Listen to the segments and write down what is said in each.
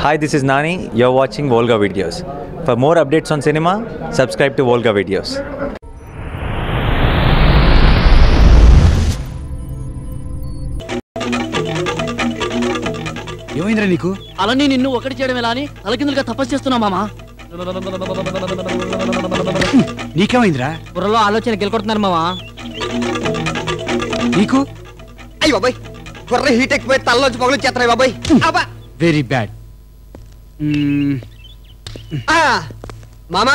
Hi, this is Nani. You're watching Volga Videos. For more updates on cinema, subscribe to Volga Videos. ఏమైందిరా నీకు? అలానే నిన్ను ఒకటి చేయడం ఎలా అని తలకిందులుగా తపస్సు చేస్తున్నా మామా. నీకేమైందిరా? బుర్రలో ఆలోచన గెలుకొడుతున్నారు మామా. నీకు? అయ్యి బాబాయ్, బుర్ర హీట్ ఎక్కిపోయి తలలోంచి పొగలు చేస్తున్నాయి బాబాయ్. అబ్బా వెరీ బ్యాడ్. మామా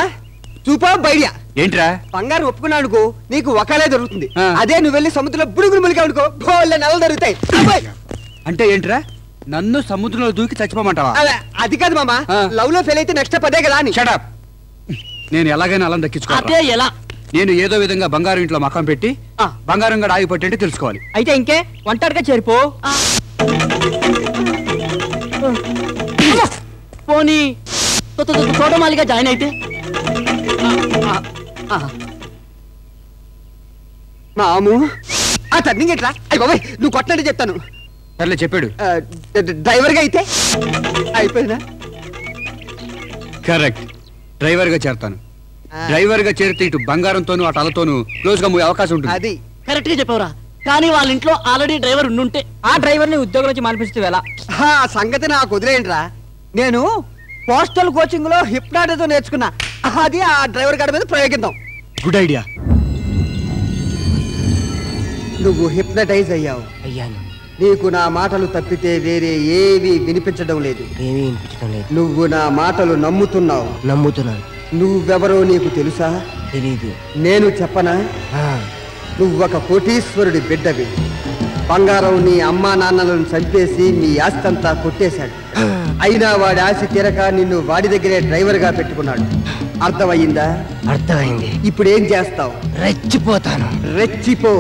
సూపర్ ఐడియా. ఏంట్రా? బంగారం ఒప్పుకున్నాడుకో నీకు ఒకాలే దొరుకుతుంది. ఆ. అదే నువ్వు వెళ్ళి సముద్రంలో బుడుగులు ములిగాడుకో బోళ్ళ నెలలు దొరుకుతాయి. అబ్బాయ్! అంటే ఏంట్రా? నన్ను సముద్రంలో దూకి చచ్చిపోమంటావా? అది కాదు మామా, ఆ. లవ్ లో ఫెయిల్ అయితే నెక్స్ట్ అదే కదా అని. Shut up. నేను ఎలాగైనా అలా అదే దక్కించుకోవాలి. ఎలా? నేను ఏదో విధంగా బంగారం ఇంట్లో మకం పెట్టి బంగారం గడ ఆగిపోతుంటే తెలుసుకోవాలి. అయితే ఇంకే వంటగా చేరిపో. పోనీ తోటమాలిగా జాయిన్ అయితే మాము ఆ టర్నింగ్ ఎట్లా? అయ్యి బాబాయ్ నువ్వు కొట్టినట్టు చెప్తాను. సర్లే చెప్పాడు. డ్రైవర్ గా అయితే అయిపోయిందా? కరెక్ట్. డ్రైవర్ గా చేరతాను. డ్రైవర్ గా చేరితే ఇటు బంగారంతోను అటు అలతోను క్లోజ్ గా పోయే అవకాశం ఉంటుంది. అది కరెక్ట్ గా చెప్పావురా. కానీ వాళ్ళ ఇంట్లో ఆల్రెడీ డ్రైవర్ ఉండుంటే ఆ డ్రైవర్ ని ఉద్యోగం నుంచి మానిపిస్తూ ఎలా? ఆ సంగతి నాకు వదిలేయండిరా. నేను పోస్టల్ కోచింగ్ లో హిప్నాటిజం నేర్చుకున్నా. అది ఆ డ్రైవర్ గారి మీద ప్రయోగిద్దాం. Good idea. నువ్వు హిప్నటైజ్ అయ్యావు. అయ్యాను. నీకు నా మాటలు తప్పితే వేరే ఏవి వినిపించడం లేదు. ఏమీ వినిపించడం లేదు. నువ్వు నా మాటలు నమ్ముతున్నావు. నమ్ముతున్నాను. నువ్వెవరో నీకు తెలుసా? తెలీదు. నేను చెప్పనా? నువ్వొక కోటీశ్వరుడి బిడ్డవి. బంగారం నీ అమ్మా నాన్నలను చంపేసి నీ ఆస్తంతా కొట్టేశాడు. అయినా వాడి ఆశ తీరక నిన్ను వాడి దగ్గరే డ్రైవర్ గా పెట్టుకున్నాడు. అర్థమయ్యిందా? అర్థమైంది. ఇప్పుడు ఏం చేస్తావు? రెచ్చిపోతాను. రెచ్చిపో.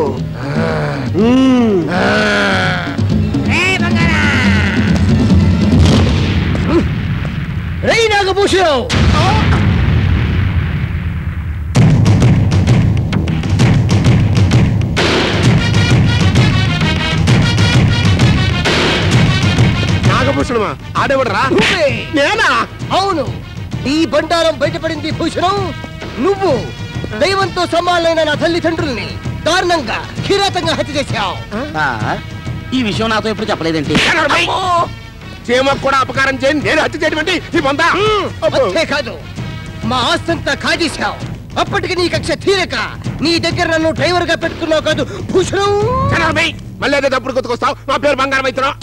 రేయ్ నాగభూషణం, నాగభూషణమా? ఆడేవాడరా? నేనా? అవును. నీ బండారం బయటపడింది భూషణం. నువ్వు దైవంతో సమానమైన నా తల్లిదండ్రుల్ని దారుణంగా కిరాతంగా హత్య చేశావు. ఈ విషయం నాతో ఎప్పుడు చెప్పలేదండి. చీమకు కూడా అపకారం చేయని నేను హత్య చేయడం ఈ పొందా? అంతే కాదు, మా ఆస్తంతా కాజేశావు. అప్పటికి నీ కక్ష తీరక నీ దగ్గర నన్ను డ్రైవర్ గా పెట్టుకున్నావు కాదు భూషణం. మళ్ళీ అదే తప్పుడు కొత్తకొస్తావు. నా పేరు బంగారం అవుతున్నావు.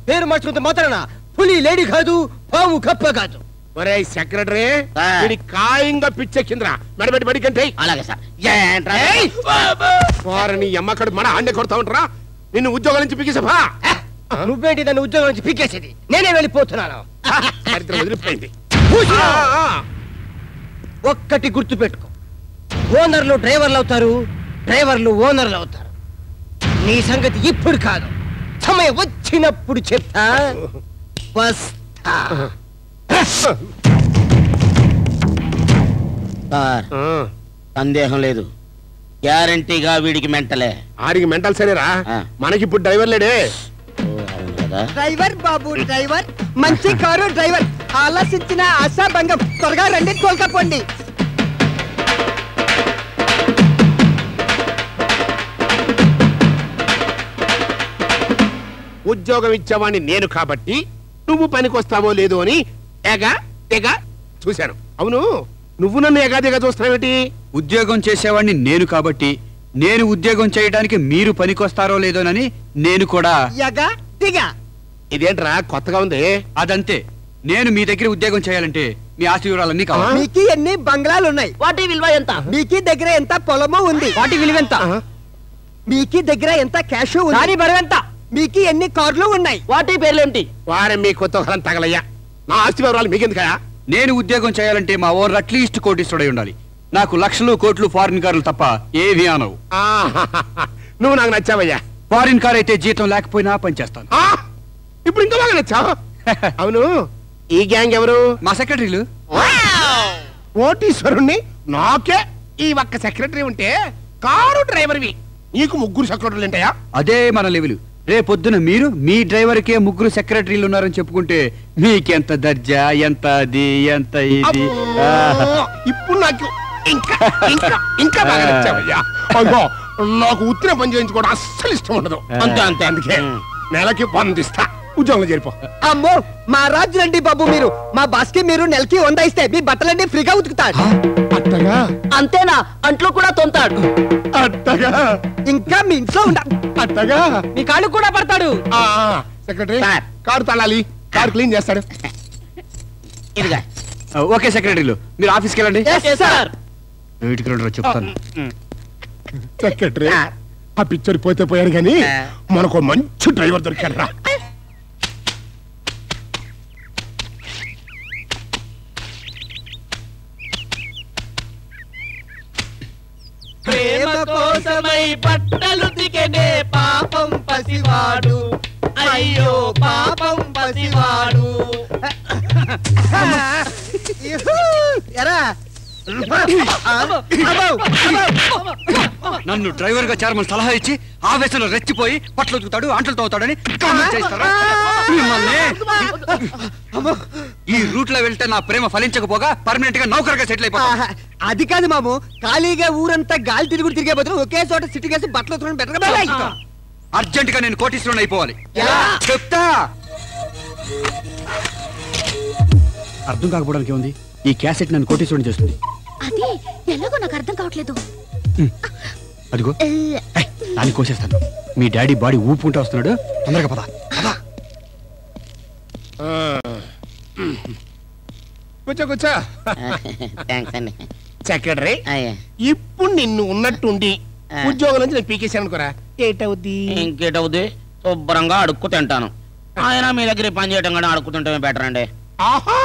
పేరు మార్చుకుంటే మాత్రాన పులి లేడీ కాదు, పాము కప్ప కాదు. ఒరే సెక్రటరీ, ఇది ఖాయంగా పిచ్చెక్కిందిరా. మెడబెట్టి బడికంటే అలాగే సార్. వారిని అమ్మకడు మన ఆండే కొడతా ఉంటారా? నిన్ను ఉద్యోగం నుంచి పిగిసా. నువ్వేంటి నన్ను ఉద్యోగం నుంచి పీకేసేది? నేనే వెళ్ళిపోతున్నాను. వదిలిపోయింది. ఒక్కటి గుర్తు పెట్టుకో, ఓనర్లు డ్రైవర్లు అవుతారు, డ్రైవర్లు ఓనర్లు అవుతారు. నీ సంగతి ఇప్పుడు కాదు, సమయం వచ్చినప్పుడు చెప్తా. వస్తా. సార్, సందేహం లేదు, గ్యారంటీగా వీడికి మెంటలే. ఆడికి మెంటల్ సరేరా, మనకిప్పుడు డ్రైవర్ లేడే. డ్రైవర్ బాబు డ్రైవర్, మంచి కారు డ్రైవర్. ఆలోచించిన ఆశాభంగం. త్వరగా రండి, కోల్కపోండి. ఉద్యోగం ఇచ్చేవాడిని నేను కాబట్టి నువ్వు పనికొస్తావో లేదో అని ఎగా తెగా చూశాను. అవును, నువ్వు నన్ను ఎగాదిగా చూస్తావేంటి? ఉద్యోగం చేసేవాడిని నేను కాబట్టి నేను ఉద్యోగం చేయడానికి మీరు పనికొస్తారో లేదోనని నేను కూడా. యగా దిగా. ఇదేంట్రా కొత్తగా ఉంది? అదంతే. నేను మీ దగ్గర ఉద్యోగం చేయాలంటే మీ ఆస్తి వివరాలన్నీ కావాలి. మీకు ఎన్ని బంగ్లాలు ఉన్నాయి? వాటి విలువ ఎంత? మీకు దగ్గర ఎంత పొలము ఉంది? వాటి విలువ ఎంత? మీకు దగ్గర ఎంత క్యాష్ ఉంది? దాని బరువు ఎంత? మీకు ఎన్ని కార్లు ఉన్నాయి? వాటి పేర్లేంటి? వారే మీ కొత్త తగలయ్యా. నా ఆస్తి వివరాలు మీకెందుకయా? నేను ఉద్యోగం చేయాలంటే మా ఓనర్ అట్లీస్ట్ కోటీశ్వరుడై ఉండాలి. నాకు లక్షలు కోట్లు ఫారిన్ కార్లు తప్ప ఏమీ అనవు. నువ్వు నాకు నచ్చావయ్యా. ఫారిన్ కార్ అయితే జీతం లేకపోయినా పనిచేస్తాను. ఇప్పుడు ఇంకా బాగా నచ్చావు. అవును, ఈ గ్యాంగ్ ఎవరు? మా సెక్రటరీలు. కోటీశ్వరుణ్ణి నాకే ఈ ఒక్క సెక్రటరీ ఉంటే కారు డ్రైవర్వి. నీకు ముగ్గురు సెక్రటరీలు ఉంటాయా? అదే మన లెవెల్. రేపొద్దున మీరు మీ డ్రైవర్కే 3 సెక్రటరీలు ఉన్నారని చెప్పుకుంటే మీకెంత దర్జా, ఎంత అది, ఎంత ఇది. ఇప్పుడు నాకు ఇంకా ఇంకా ఇంకా బాగా నచ్చావయ్యా. అయ్యో, నాకు ఉత్తిన పని చేయించుకోవడం అస్సలు ఇష్టం ఉండదు. అంతే అంతే. అందుకే నెలకి 100 ఇస్తా, ఉద్యోగంలో చేరిపో. అమ్మో మా రాజులండి బాబు మీరు. మా బాస్కి మీరు నెలకి 100 ఇస్తే మీ బట్టలన్నీ ఫ్రీగా ఉతుకుతాడు. అట్టగా అంతేనా? అంట్లో కూడా తొంతాడు. అట్టగా ఇంకా మీ ఇంట్లో ఉండ అట్టగా మీ కాళ్ళు కూడా పడతాడు. Secretary sir. కారు తాళాలి, కారు క్లీన్ చేస్తాడు. ఇదిగా ఓకే సెక్రటరీలు, మీరు ఆఫీస్కి వెళ్ళండి. సార్ వీటికి రండి, చెప్తాను. సెక్రటరీ ఆ పిక్చర్ పోతే పోయాడు కానీ మనకు మంచి డ్రైవర్ దొరికాడు రా. ప్రేమ కోసమై బట్టలు దిగనే పాపం పసివాడు, అయ్యో పాపం పసివాడు. ఎరా నన్ను డ్రైవర్ గా చేరమని సలహా ఇచ్చి ఆవేశంలో రెచ్చిపోయి పట్లు ఉతుకుతాడు, అంటలు తోతాడని కామెంట్ చేస్తారా? మిమ్మల్ని ఈ రూట్ లో వెళ్తే నా ప్రేమ ఫలించకపోగా పర్మనెంట్ గా నౌకరుగా సెటిల్ అయిపోతా. అది కాదు మాము, ఖాళీగా ఊరంతా గాలి తిరిగే బదులు ఒకే చోట సిటీ కేసి బట్టలు ఉతకడం బెటర్ గా. అర్జెంట్ గా నేను కోటీశ్వరుని అయిపోవాలి. చెప్తా. అర్థం కాకపోవడానికి ఉంది, ఈ క్యాసెట్ నన్ను కోటీశ్వరుని చేస్తుంది. అది ఎలాగో నాకు అర్థం కావట్లేదు. అదిగో దాన్ని కోసేస్తాను. మీ డాడీ బాడీ ఊపుకుంటూ వస్తున్నాడు, తొందరగా పద. కూర్చో కూర్చో. థ్యాంక్స్ అండి. సెక్రటరీ అయ్యా ఇప్పుడు నిన్ను ఉన్నట్టుండి ఉద్యోగం నుంచి నేను పీకేసాను అనుకోరా, ఏటవుద్ది? ఇంకేటవుద్ది, శుభ్రంగా అడుక్కు తింటాను. ఆయన మీ దగ్గర పని చేయడం కానీ అడుక్కు తింటమే బెటర్ అండి. ఆహా,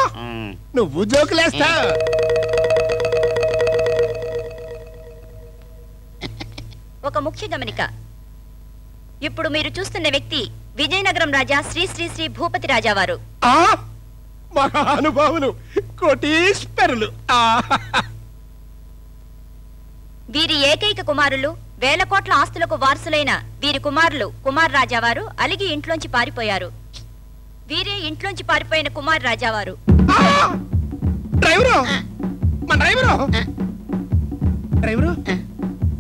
నువ్వు జోకులేస్తా. ఒక ముఖ్య గమనిక. ఇప్పుడు మీరు చూస్తున్న వ్యక్తి విజయనగరం రాజా శ్రీ శ్రీ శ్రీ భూపతి రాజావారు. మహానుభావులు, కోటీశ్వరులు. వీరి ఏకైక కుమారులు, 1000 కోట్ల ఆస్తులకు వారసులైన వీరి కుమారులు కుమార్ రాజావారు అలిగి ఇంట్లోంచి పారిపోయారు. వీరే ఇంట్లోంచి పారిపోయిన కుమార్ రాజావారు. డ్రైవరు, మన డ్రైవరు, డ్రైవరు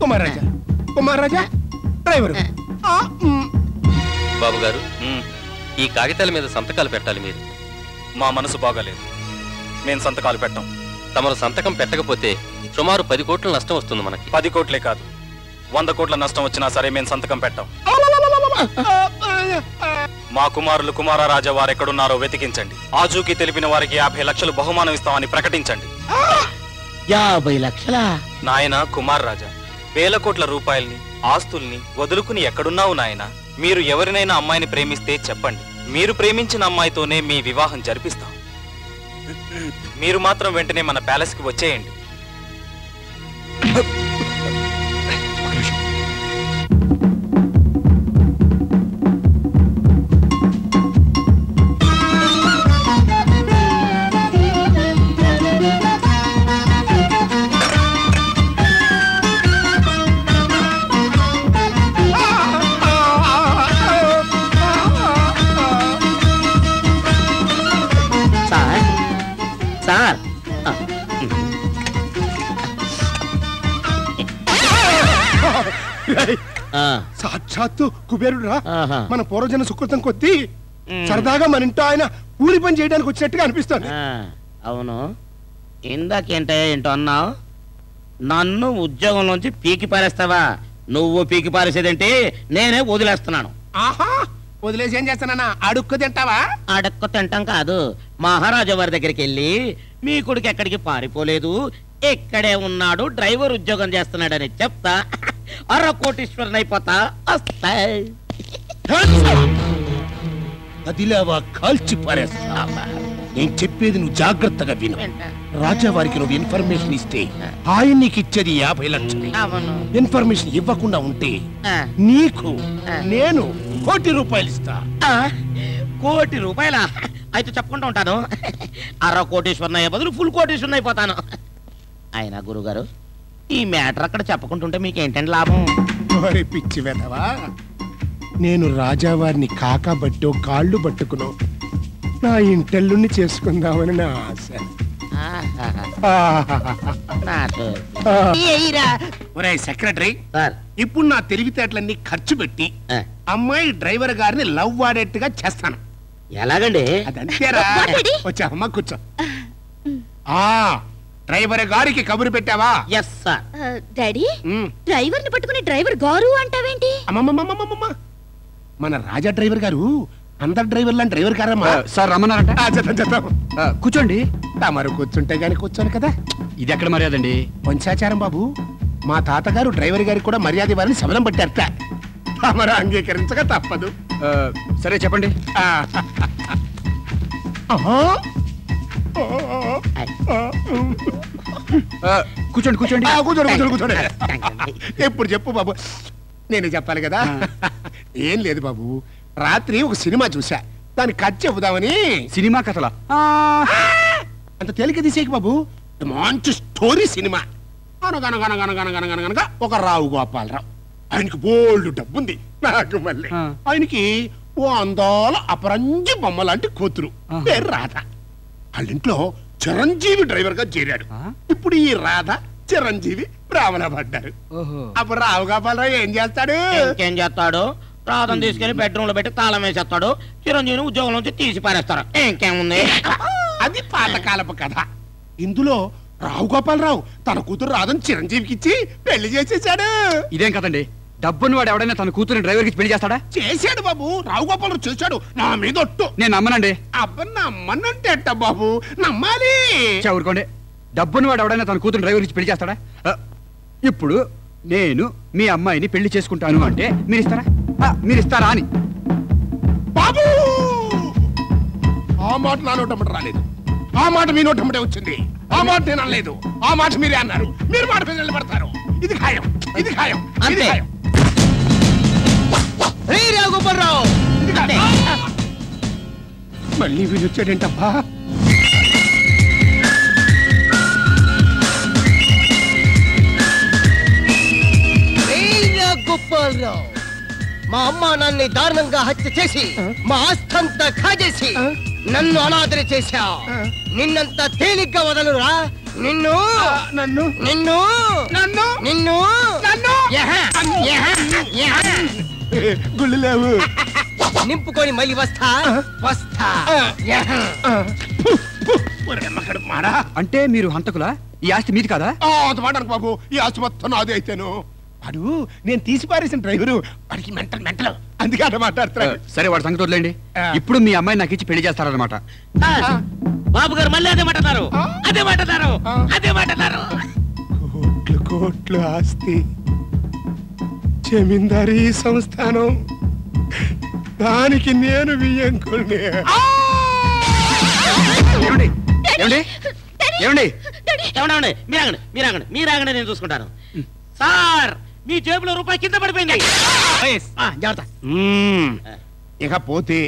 కుమార్ రాజా, కుమార్ రాజా డ్రైవరు. బాబు గారు, ఈ కాగితాల మీద సంతకాలు పెట్టాలి మీరు. మా మనసు బాగాలేదు, మేము సంతకాలు పెట్టాం. తమరు సంతకం పెట్టకపోతే సుమారు 10 కోట్ల నష్టం వస్తుంది మనకి. 10 కోట్లే కాదు, 100 కోట్ల నష్టం వచ్చినా సరే మేము సంతకం పెట్టాం. మా కుమారులు కుమారరాజా వారు ఎక్కడున్నారో వెతికించండి. ఆజూకి తెలిపిన వారికి 50 లక్షలు బహుమానం ఇస్తామని ప్రకటించండి. 50 లక్షలా? నాయన కుమార్ రాజా, 1000 కోట్ల రూపాయల్ని ఆస్తుల్ని వదులుకుని ఎక్కడున్నావు నాయన? మీరు ఎవరినైనా అమ్మాయిని ప్రేమిస్తే చెప్పండి, మీరు ప్రేమించిన అమ్మాయితోనే మీ వివాహం జరిపిస్తాం. మీరు మాత్రం వెంటనే మన ప్యాలెస్ కి వచ్చేయండి. సార్, సాక్షాత్తు కుబేరుడు రా. ఆహా. మన పూర్వజన సుకృతం కొద్దీ సరదాగా మన ఇంట్లో ఆయన కూలి పని చేయడానికి వచ్చినట్టుగా అనిపిస్తుంది. అవును, ఇందాకేంటయ్యా ఏంటో అన్నావు? నన్ను ఉద్యోగంలోంచి పీకి పారేస్తావా? నువ్వు పీకి పారేసేదేంటి, నేనే వదిలేస్తున్నాను. ఆహా, వదిలేసి ఏం చేస్తానన్నా? అడుక్కు తింటావా? అడక్కు తింటాం కాదు, మహారాజా వారి దగ్గరికి వెళ్ళి మీ కొడుకు ఎక్కడికి పారిపోలేదు, ఇక్కడే ఉన్నాడు, డ్రైవర్ ఉద్యోగం చేస్తున్నాడని చెప్తా. 1/2 కోటీశ్వరుని అయిపోతా. అదిలేవా కాల్చి పారేస్తావా? నేను చెప్పేది నువ్వు జాగ్రత్తగా విను. రాజావారికి నువ్వు ఇన్ఫర్మేషన్ ఇస్తే ఆయన నీకు ఇచ్చేది 50 లక్షలు. ఇన్ఫర్మేషన్ ఇవ్వకుండా ఉంటే నీకు నేను 1 కోటి రూపాయలు ఇస్తా. 1 కోటి రూపాయల? అయితే చెప్పకుండా ఉంటాను. 1/2 కోటీశ్వరుని అయ్యే బదులు ఫుల్ కోటీశ్వరుని అయిపోతాను. అయినా గురుగారు, ఈ మ్యాటర్ అక్కడ చెప్పకుంటుంటే మీకేంటండి లాభం? మరి పిచ్చి వెధవా, నేను రాజావారిని కాకబట్టో కాళ్ళు పట్టుకునో నా ఇంటల్లుని చేసుకుందామని నా ఆశ. ఒరేయ్ సెక్రటరీ, ఇప్పుడు నా తెలివితేటలన్నీ ఖర్చు పెట్టి అమ్మాయి డ్రైవర్ గారిని లవ్ వాడేట్టుగా చేస్తాను. ఎలాగండి? అదంతేరా. వచ్చా అమ్మ కూర్చో. డ్రైవర్ గారికి కబురు పెట్టావా? Yes sir. డాడీ, డ్రైవర్ ని పట్టుకుని డ్రైవర్ గారు అంటావేంటి? అమ్మమ్మమ్మమ్మమ్మ, మన రాజా డ్రైవర్ గారు అందరు డ్రైవర్ లాంటి డ్రైవర్ గారమ్మా. సార్ రమ్మన్నారంట. కూర్చోండి. తమరు కూర్చుంటే గాని కూర్చోను కదా. ఇది ఎక్కడ మర్యాద అండి? వంశాచారం బాబు. మా తాతగారు డ్రైవర్ గారికి కూడా మర్యాద ఇవ్వాలని శబదం పట్టారట. తమరు అంగీకరించక తప్పదు. సరే చెప్పండి. కూర్చోండి కూర్చోండి కూర్చోండి కూర్చోండి. ఎప్పుడు చెప్పు బాబు. నేనే చెప్పాలి కదా. ఏం లేదు బాబు, రాత్రి ఒక సినిమా చూసా, దాన్ని కట్ చెబుదామని. సినిమా కథలా? అంత తేలిక తీసేకి బాబు, మంచి స్టోరీ సినిమా. అనగనగనగనగనగనగనగనగా ఒక రావు గోపాలరావు, ఆయనకి బోల్డ్ డబ్బుంది. నాకు మళ్ళీ ఆయనకి ఓ అందాల అపరంజి బొమ్మ లాంటి కూతురు, పేరు రాధ. వాళ్ళింట్లో చిరంజీవి డ్రైవర్ గా చేరాడు. ఇప్పుడు ఈ రాధ చిరంజీవి బ్రాహ్మణ పడ్డారు. అప్పుడు రావు గోపాలరావు ఏం చేస్తాడు? ఏం చేస్తాడు? రాధను తీసుకెళ్లి బెడ్రూమ్ లో పెట్టి తాళం వేసేస్తాడు. చిరంజీవిని ఉద్యోగం నుంచి తీసి పారేస్తారు. ఇంకేముంది? అది పాతకాలపు కథ. ఇందులో రావు గోపాలరావు తన కూతురు రాధను చిరంజీవికి ఇచ్చి పెళ్లి చేసేసాడు. ఇదేం కదండి? డబ్బుని వాడు ఎవడైనా తన కూతురు డ్రైవర్ కి పెళ్లి చేస్తాడా? చేశాడు బాబు, రావు గోపాలరావు చేశాడు. నా మీద ఒట్టు. నేను నమ్మనండి. అబ్బా, నమ్మనంటే ఎట్ట బాబు? నమ్మాలి. ఊరుకోండి. డబ్బుని వాడు ఎవడైనా తన కూతురు డ్రైవర్ ఇచ్చి పెళ్లి చేస్తాడా? ఇప్పుడు నేను మీ అమ్మాయిని పెళ్లి చేసుకుంటాను అంటే మీరు ఇస్తారా అని? బాబు, ఆ మాట నా నోటమ్మట రాలేదు, ఆ మాట మీ నోటమ్మటే వచ్చింది. ఆ మాట నేను అనలేదు, ఆ మాట మీరే అన్నారు. మీరు మాట మీద నిలబడతారు. ఇది ఖాయం, ఇది ఖాయం, ఇది ఖాయం. మళ్ళీ వీళ్ళు వచ్చాడేంటబ్బా? గోపాలరావు, మా అమ్మా నాన్ని దారుణంగా హత్య చేసి మా ఆస్తంతా కాజేసి నన్ను అనాదరి చేశావు. నిన్నంత తేలిగ్గా వదలురా. నిన్ను నన్ను నిన్ను నన్ను నిన్ను గుళ్ళు లేవు. నింపుకొని మళ్ళీ వస్తా వస్తా. అంటే మీరు హంతకులా? ఈ ఆస్తి మీది కదా? అంత మాట అనకు బాబు, ఈ ఆస్తి మొత్తం నాదే అయితేను. వాడు నేను తీసి పారేసిన డ్రైవరు, వాడికి మెంటల్ మెంటల్, అందుకే అట్లా మాట్లాడుతున్నాడు. సరే, వాడు సంగతి వదిలేండి. ఇప్పుడు మీ అమ్మాయి నాకు ఇచ్చి పెళ్లి చేస్తారన్నమాట. బాబు గారు మళ్ళీ అదే మాట్లాడారు, అదే మాట్లాడారు, అదే మాట్లాడారు. కోట్లు కోట్లు ఆస్తి, జమీందారీ సంస్థానం, దానికి నేను వియ్యంకుల్ని. ఏమండి ఏమండి ఏమండి ఏమండి? మీరాగండి, నేను చూసుకుంటాను. సార్, మీ జేబులో రూపాయి కింద పడిపోయింది. జాగ్రత్త. ఇకపోతే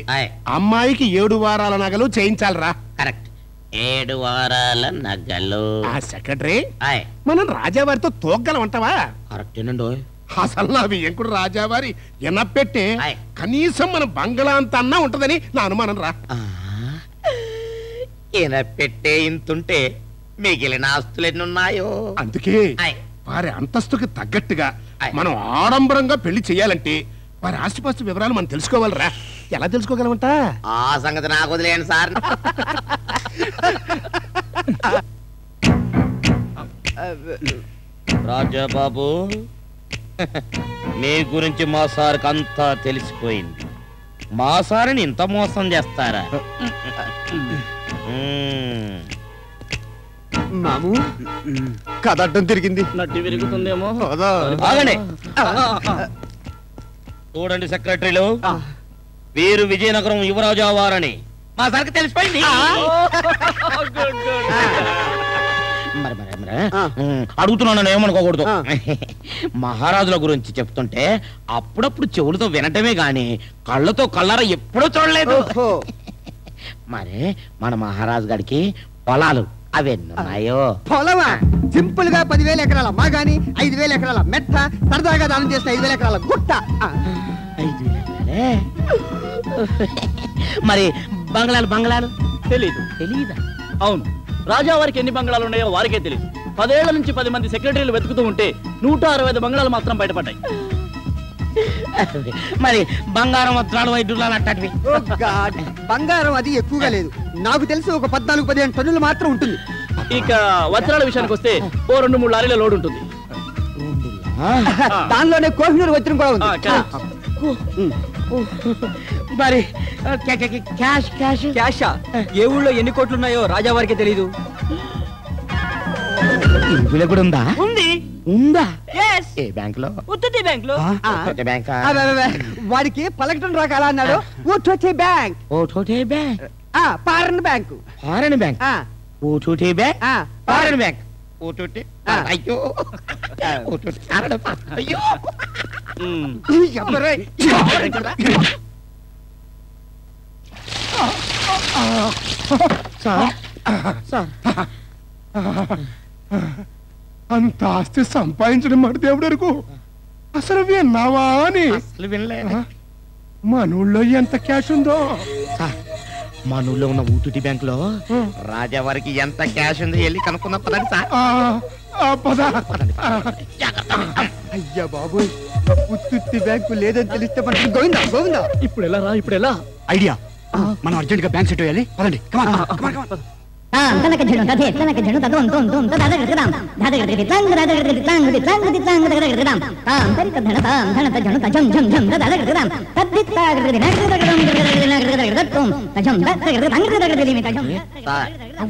అమ్మాయికి 7 వారాల నగలు చేయించాలరా. కరెక్ట్, 7 వారాల నగలు. సెక్రటరీ, మనం రాజావారితో తోగ్గలం అంటావా? కరెక్టేనండి. అసలు నా వియ్యంకుడు రాజావారి ఎనపెట్టే కనీసం మన బంగళా అంత అన్నా ఉంటదని నా అనుమానం రా. పెట్టే ఇంతుంటే మిగిలిన ఆస్తులు ఎన్నున్నాయో. అందుకే వారి అంతస్తుకి తగ్గట్టుగా మనం ఆడంబరంగా పెళ్లి చేయాలంటే వారి ఆస్తిపాస్తు వివరాలు మనం తెలుసుకోవాలరా. ఎలా తెలుసుకోగలమంట? ఆ సంగతి నాకు వదిలేయండి సార్. రాజాబాబు, మీ గురించి మా సార్కి అంతా తెలిసిపోయింది. మా సార్ని ఇంత మోసం చేస్తారా? మాము, కథ అడ్డం తిరిగింది. నడ్డి విరుగుతుందేమో. ఆగండి. చూడండి సెక్రటరీలు, వీరు విజయనగరం యువరాజు వారని మా సార్కి తెలిసిపోయింది. అడుగుతున్నాను, ఏమనుకోకూడదు. మహారాజుల గురించి చెప్తుంటే అప్పుడప్పుడు చెవులతో వినటమే గాని కళ్ళతో కళ్ళారా ఎప్పుడూ చూడలేదు. మరి మన మహారాజు గారికి పొలాలు అవెన్నున్నాయో? పొలమా? సింపుల్ గా 10,000 ఎకరాల మాగాని, 5,000 ఎకరాల మెట్ట, సరదాగా దానం చేసిన 5,000 ఎకరాల గుట్ట. 5,000 మరి బంగ్లాలు తెలీదు. తెలీదా? అవును, రాజావారికి ఎన్ని బంగ్లాలు ఉన్నాయో వారికే తెలియదు. 10 ఏళ్ల నుంచి 10 మంది సెక్రటరీలు వెతుకుతూ ఉంటే 165 బంగ్లాలు మాత్రం బయటపడ్డాయి. మరి బంగారం వజ్రాలు వైద్యులు అట్టటివి. బంగారం అది ఎక్కువగా లేదు, నాకు తెలిసి ఒక 14-15 టన్నులు మాత్రం ఉంటుంది. ఇక వజ్రాల విషయానికి వస్తే ఓ 2-3 లారీల లోడ్ ఉంటుంది. దానిలోనే కోహినూరు వజ్రం కూడా ఉంది. మరి క్యాషా ఏ ఊళ్ళో ఎన్ని కోట్లు ఉన్నాయో రాజావారికి తెలీదు. ఇందులో కూడా ఉందా? ఉందా? ఏ బ్యాంక్ లో? ఉత్తుతి బ్యాంక్ లో. వాడికి పలకటం రాక అలా అన్నాడు. ఊటోటే బ్యాంక్. ఓటోటే bank. Foreign bank. Foreign bank. ఓటోటే బ్యాంక్. Foreign bank. ఓటోటే. అయ్యో అయ్యో. అంత ఆస్తి సంపాదించడం మాట దేవుడు వరకు అసలు విన్నావా అని. మనూళ్ళో ఎంత క్యాష్ ఉందో. మన ఊళ్ళో ఉన్న ఊటుటి బ్యాంక్ లో రాజావారికి ఎంత క్యాష్ ఉందో వెళ్ళి కనుక్కుందాం పదండి సార్. అయ్యా బాబోయ్, ఉత్తుత్తి బ్యాంకు లేదని తెలిస్తే మనకి గోవిందా గోవిందా. ఇప్పుడు ఎలా ఐడియా, మనం అర్జెంట్ గా బ్యాంక్ సెట్ వేయాలి. పదండి.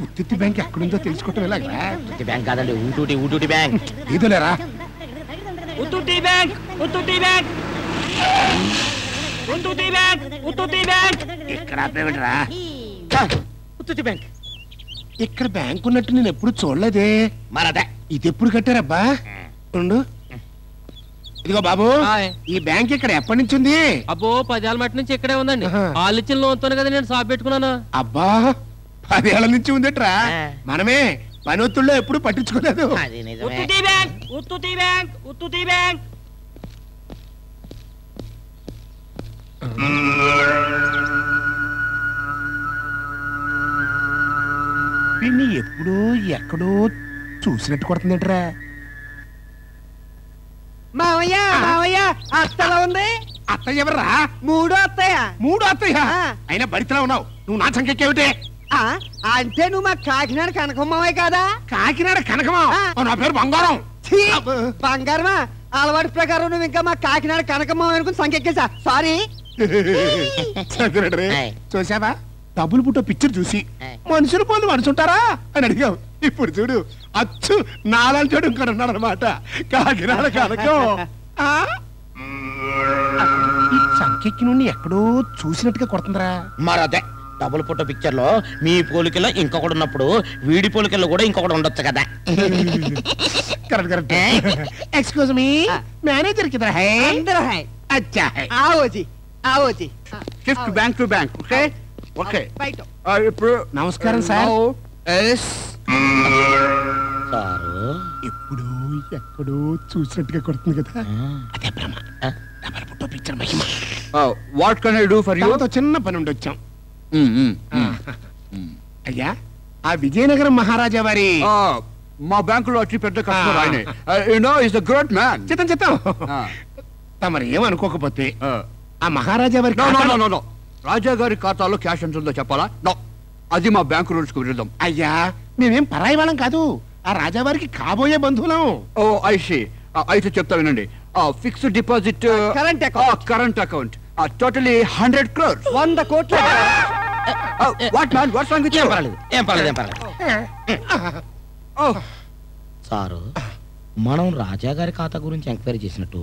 ఉత్తుత్తి బ్యాంక్ ఎక్కడుందో తెలుసుకోవటం ఎలాగా? బ్యాంక్ కాదండి, ఊటూటి బ్యాంక్. ఇదిలేరా ఉత్తుటి బ్యాంక్. ఇక్కడ ఆపేమిట్రా? ఉత్తుటి బ్యాంక్. ఇక్కడ బ్యాంక్ ఉన్నట్టు నేను ఎప్పుడు చూడలేదే. మరదే ఇది ఎప్పుడు కట్టారబ్బా? ఉండు. ఇదిగో బాబు, ఈ బ్యాంక్ ఇక్కడ ఎప్పటి నుంచి ఉంది? అబ్బో 10 ఏళ్ళ మట్టి నుంచి ఇక్కడే ఉందండి. వాళ్ళు ఇచ్చిన లోన్తోనే కదా నేను షాప్ పెట్టుకున్నాను. అబ్బా 10 ఏళ్ల నుంచి ఉందట్రా. మనమే పని ఒత్తుల్లో ఎప్పుడు పట్టించుకోలేదు. ఉత్తుతి బ్యాంక్. వీడిని ఎప్పుడో ఎక్కడో చూసినట్టు కొడుతుందట్రా. మావయ్య అత్తలా ఉంది. అత్త ఎవర్రా? మూడో అత్తయ్య. అయినా బడితలా ఉన్నావు నువ్వు. నా సంఖ్యకేమిటే? అంటే నువ్వు మా కాకినాడ కనకమ్మావే కాదా? కాకినాడ కనకమా? నా పేరు బంగారం. బంగారమా? అలవాటు ప్రకారం నువ్వు ఇంకా మా కాకినాడ కనకమ్మ అనుకుని సంఖ్యకేసా. సారీ. చూసావా, డబ్బులు పుట్ట పిక్చర్ చూసి మనుషులు పోలు మనుషుంటారా అని అడిగావు. ఇప్పుడు చూడు, అచ్చు నాలాంటి చూడు ఇంకా ఉన్నాడు అనమాట. కాకినాడ కనకం. ఈ సంఖ్యకి నుండి ఎక్కడో చూసినట్టుగా కొడుతుందిరా. మరదే డబుల్ ఫోటో పిక్చర్ లో మీ పోలికల్లో ఇంకొకటి ఉన్నప్పుడు వీడి పోలికల్లో కూడా ఇంకొకటి ఉండొచ్చు కదా. కరెక్ట్. ఎక్స్క్యూజ్ మీ, మేనేజర్ కిధర్ హై? अंदर है. अच्छा है. आओ जी. Shift bank to bank. Okay. ఇప్పుడు నమస్కారం సార్. ఎప్పుడు ఎక్కడో చూసినట్టుగా కొడుతుంది కదా. అదే బ్రహ్మ. డబుల్ ఫోటో పిక్చర్ మహిమ. What can I do for you? చిన్న పని ఉండి వచ్చాం. అయ్యా, ఆ విజయనగరం మహారాజా వారి మా బ్యాంకులో అతి పెద్ద కస్టమర్ ఆయనే. You know is the great man. చిత్తం తమరు ఏమనుకోకపోతే ఆ మహారాజా వారి నో రాజా గారి ఖాతాలో క్యాష్ ఎంత ఉందో చెప్పాలా? నో, అది మా బ్యాంకు రూల్స్ కు విరుద్ధం. అయ్యా, మేమేం పరాయి వాళ్ళం కాదు. ఆ రాజావారికి కాబోయే బంధువులం. ఓ ఐసి. అయితే చెప్తా వినండి. Fixed deposit current account totally 100 crores. 100 కోట్లు. What man, what's wrong with you? ఏం పర్లేదు. సారు, మనం రాజాగారి ఖాతా గురించి ఎంక్వైరీ చేసినట్టు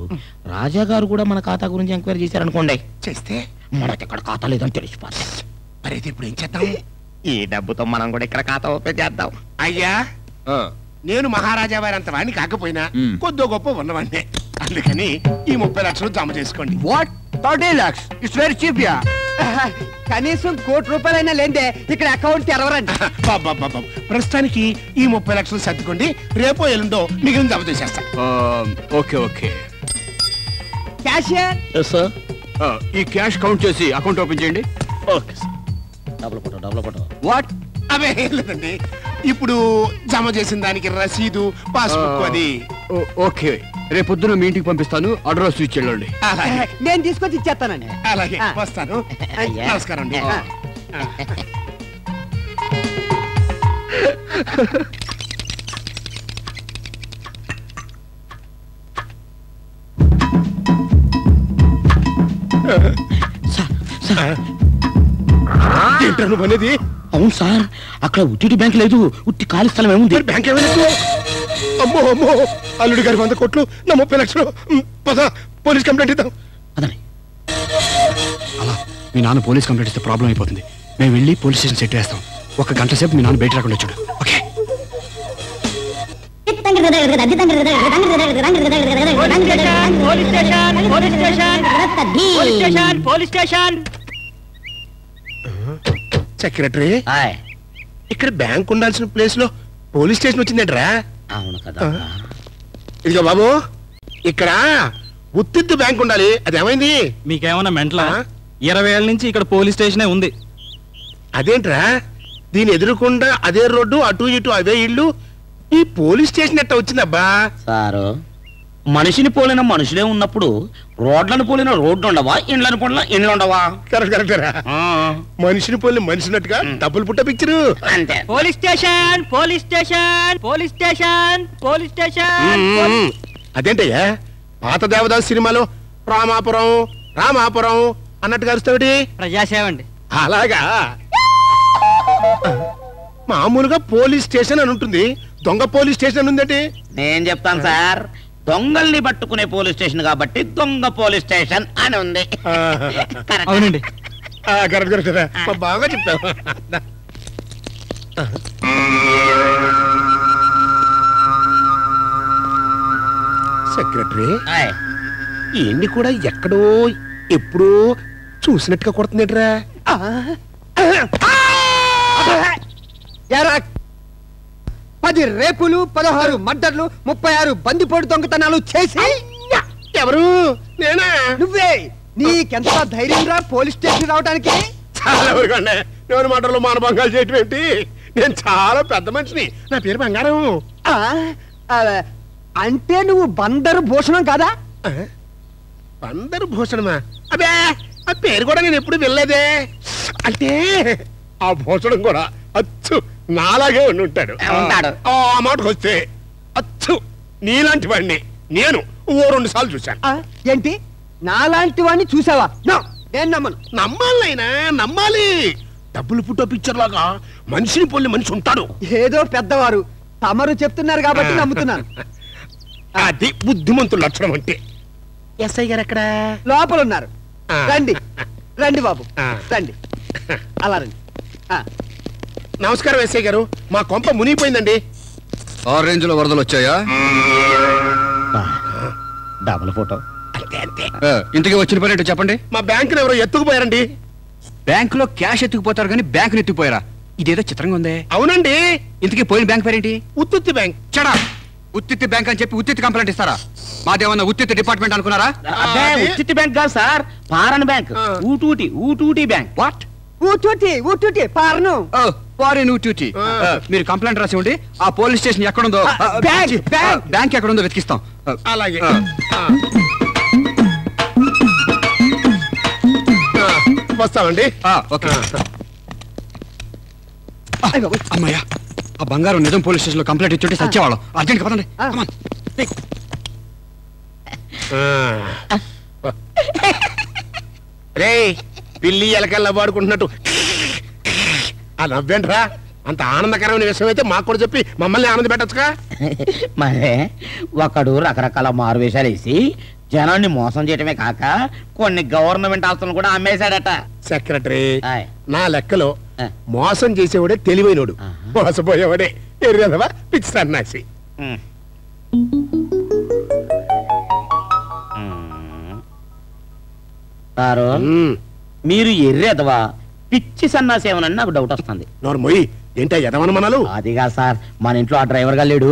రాజాగారు కూడా మన ఖాతా గురించి ఎంక్వైరీ చేశారనుకోండి. చేస్తే మనకి ఇక్కడ ఖాతా లేదని తెలిసిపోతుంది. మరి ఇప్పుడు ఏం చేద్దాం? ఈ డబ్బుతో మనం కూడా ఇక్కడ ఖాతా ఓపెన్ చేద్దాం. అయ్యా, నేను మహారాజా వారి అంత వాడిని కాకపోయినా కొద్దో గొప్ప ఉన్నవాడినే. అందుకని ఈ 30 లక్షలు జమ చేసుకోండి. What? 30 lakhs? It's very cheap. Yeah, కనీసం 1 కోటి రూపాయలైనా లేదే ఇక్కడ అకౌంట్ తెరవరండి. ప్రస్తుతానికి ఈ 30 లక్షలు సర్దుకోండి. రేపో ఎల్లుండో మిగిలిన జమ చేసేస్తా. ఓకే. క్యాషియర్, ఈ క్యాష్ కౌంట్ చేసి అకౌంట్ ఓపెన్ చేయండి. Okay sir. Double photo what? అవే లేదండి, ఇప్పుడు జమ చేసిన దానికి రసీదు, పాస్బుక్ అది. ఓకే, రేపు పొద్దున మీ ఇంటికి పంపిస్తాను. అడ్రస్ ఇచ్చి వెళ్ళండి. నేను తీసుకొచ్చి ఇచ్చేస్తానండి. అలాగే వస్తాను. నమస్కారం అండి. ఏంటను అనేది? అవును సార్, అక్కడ ఉట్టి బ్యాంక్ లేదు, ఉట్టి ఖాళీ స్థలం ఏముంది? బ్యాంక్ ఏమైనా? అమ్మో అమ్మో, అల్లుడి గారి 100 కోట్లు, నా 30 లక్షలు. పద పోలీస్ కంప్లైంట్ ఇద్దాం. అలా మీ నాన్న పోలీస్ కంప్లైంట్ ఇస్తే ప్రాబ్లం అయిపోతుంది. మేము వెళ్ళి పోలీస్ స్టేషన్ సెట్ వేస్తాం. 1 గంట సేపు మీ నాన్న బయట రాకుండా చూడు. ఓకే? సెక్రటరీ, ఇక్కడ బ్యాంక్ ఉండాల్సిన ప్లేస్ లో పోలీస్ స్టేషన్ వచ్చిందేంట్రా? అవును కదా. ఇదిగో బాబు, ఇక్కడ ఉత్తిత్తు బ్యాంక్ ఉండాలి, అది ఏమైంది? మీకేమన్నా మెంటలా? 20 ఏళ్ళ నుంచి ఇక్కడ పోలీస్ స్టేషనే ఉంది. అదేంట్రా, దీని ఎదురుకుండా అదే రోడ్డు, అటు ఇటు అవే ఇల్లు, ఈ పోలీస్ స్టేషన్ ఎట్ట వచ్చిందబ్బా? సారు, మనిషిని పోలిన మనుషులే ఉన్నప్పుడు రోడ్లను పోలిన రోడ్లు ఉండవా, ఇండ్లను పోలిన ఇండ్లు ఉండవా? కరెక్ట్ కరెక్టరా. మనిషిని పోలిన మనిషినట్టుగా డబ్బులు పుట్ట పిక్చరు అంతే. Police station, police station, police station, police station. అదేంటయ్యా, పాత దేవదాస్ సినిమాలో రామాపురం రామాపురం అన్నట్టుగా అరుస్తావిటి? ప్రజాసేవ అండి. అలాగా. మామూలుగా పోలీస్ స్టేషన్ అని ఉంటుంది, దొంగ పోలీస్ స్టేషన్ అని ఉందండి. నేను చెప్తాను సార్, దొంగల్ని పట్టుకునే పోలీస్ స్టేషన్ కాబట్టి దొంగ పోలీస్ స్టేషన్ అని ఉంది. అవునండి. కరెక్ట్ కరెక్ట్, బాగా చెప్తావు. సెక్రటరీ, ఏంటి కూడా ఎక్కడో ఎప్పుడో చూసినట్టుగా కొడుతుందేట్రా? 10 రేపులు, 16 మర్డర్లు, 36 బందిపోటు దొంగతనాలు చేసి ఎవరు? నేనా? నువ్వే. నీకెంత ధైర్యం రా పోలీస్ స్టేషన్ రావడానికి? చాలా ఊరుకోండి, ఎవరి మాటల్లో మానభంగాలు చేయటం ఏంటి? నేను చాలా పెద్ద మనిషిని, నా పేరు బంగారం. అంటే నువ్వు బందరు భూషణం కాదా? బందరు భూషణమా? అబ్బే, ఆ పేరు కూడా నేను ఎప్పుడు వెళ్ళలేదే. అంటే ఆ భూషణం కూడా అచ్చు నాలాగే ఉండి ఉంటాడు. ఆ మాటకు వస్తే అచ్చు నీలాంటి వాడిని నేను 2 సార్లు చూశాను. ఏంటి, నాలాంటి వాడిని చూసావా? నేను నమ్మను. నమ్మాలైనా నమ్మాలి. డబ్బులు పుట్టో పిక్చర్ లాగా మనిషిని పొల్లి మనిషి ఉంటాడు. ఏదో పెద్దవారు తమరు చెప్తున్నారు కాబట్టి నమ్ముతున్నాను. అది బుద్ధిమంతుల లక్షణం అంటే. ఎస్ఐ గారు ఎక్కడ? లోపల ఉన్నారు. రండి రండి బాబు, రండి. అలా రండి. నమస్కారం ఎస్ఐ గారు, మా కొంప మునిగిపోయిందండి. ఆ రేంజ్ లో వరదలు వచ్చాయా? Double photo. ఇంటికి వచ్చిన పని ఏంటో చెప్పండి. మా బ్యాంకుని ఎవరో ఎత్తుకుపోయారండి. బ్యాంకులో క్యాష్ ఎత్తుకుపోతారు కానీ బ్యాంకుని ఎత్తుకుపోయారా? ఇదేదో చిత్రంగా ఉంది. అవునండి. ఇంతకీ పోయిన బ్యాంక్ పేరేంటి? ఉత్తుత్తి బ్యాంక్. చడా, ఉత్తిత్తి బ్యాంక్ అని చెప్పి ఉత్తిత్తి కంప్లైంట్ ఇస్తారా? మాదేమన్నా ఉత్తిత్తి డిపార్ట్మెంట్ అనుకున్నారా? ఉత్తిత్తి బ్యాంక్ కాదు సార్, పారన్ బ్యాంక్. ఊటూటి ఊటూటి బ్యాంక్. వాట్? ఊటూటి పారను. ఫారిన్ ఊటూటి. మీరు కంప్లైంట్ రాసి ఉండి ఆ పోలీస్ స్టేషన్ ఎక్కడుందో, బ్యాంక్ ఎక్కడుందో వెతికిస్తాం. అలాగే. వస్తామండి. ఓకే. అమ్మయ్యా, ఆ బంగారం నిజం పోలీస్ స్టేషన్ లో కంప్లైంట్ ఇచ్చుంటే సచ్చేవాళ్ళం. అర్జెంట్ పదండి. రే, పిల్లి ఎలకల్లా వాడుకుంటున్నట్టు ఆ నవ్వేంట్రా? అంత ఆనందకరమైన విషయం అయితే మాకు కూడా చెప్పి మమ్మల్ని ఆనంద పెట్టచ్చుగా. మరే ఒకడు రకరకాల మారువేషాలు వేసి జనాన్ని మోసం చేయటమే కాక కొన్ని గవర్నమెంట్ ఆస్తులను కూడా అమ్మేశాడట. సెక్రటరీ, నా లెక్కలో మోసం చేసేవాడే తెలివైనోడు, మోసపోయేవాడే ఎర్రదవా పిచ్చి సన్నాసి. సారు, మీరు ఎర్రేదవా పిచ్చి సన్నాసి ఏమనని నాకు డౌట్ వస్తుంది. నోర్మోయి, ఏంటో ఎదవనమనాలు? అదిగా సార్, మన ఇంట్లో ఆ డ్రైవర్ గా లేడు.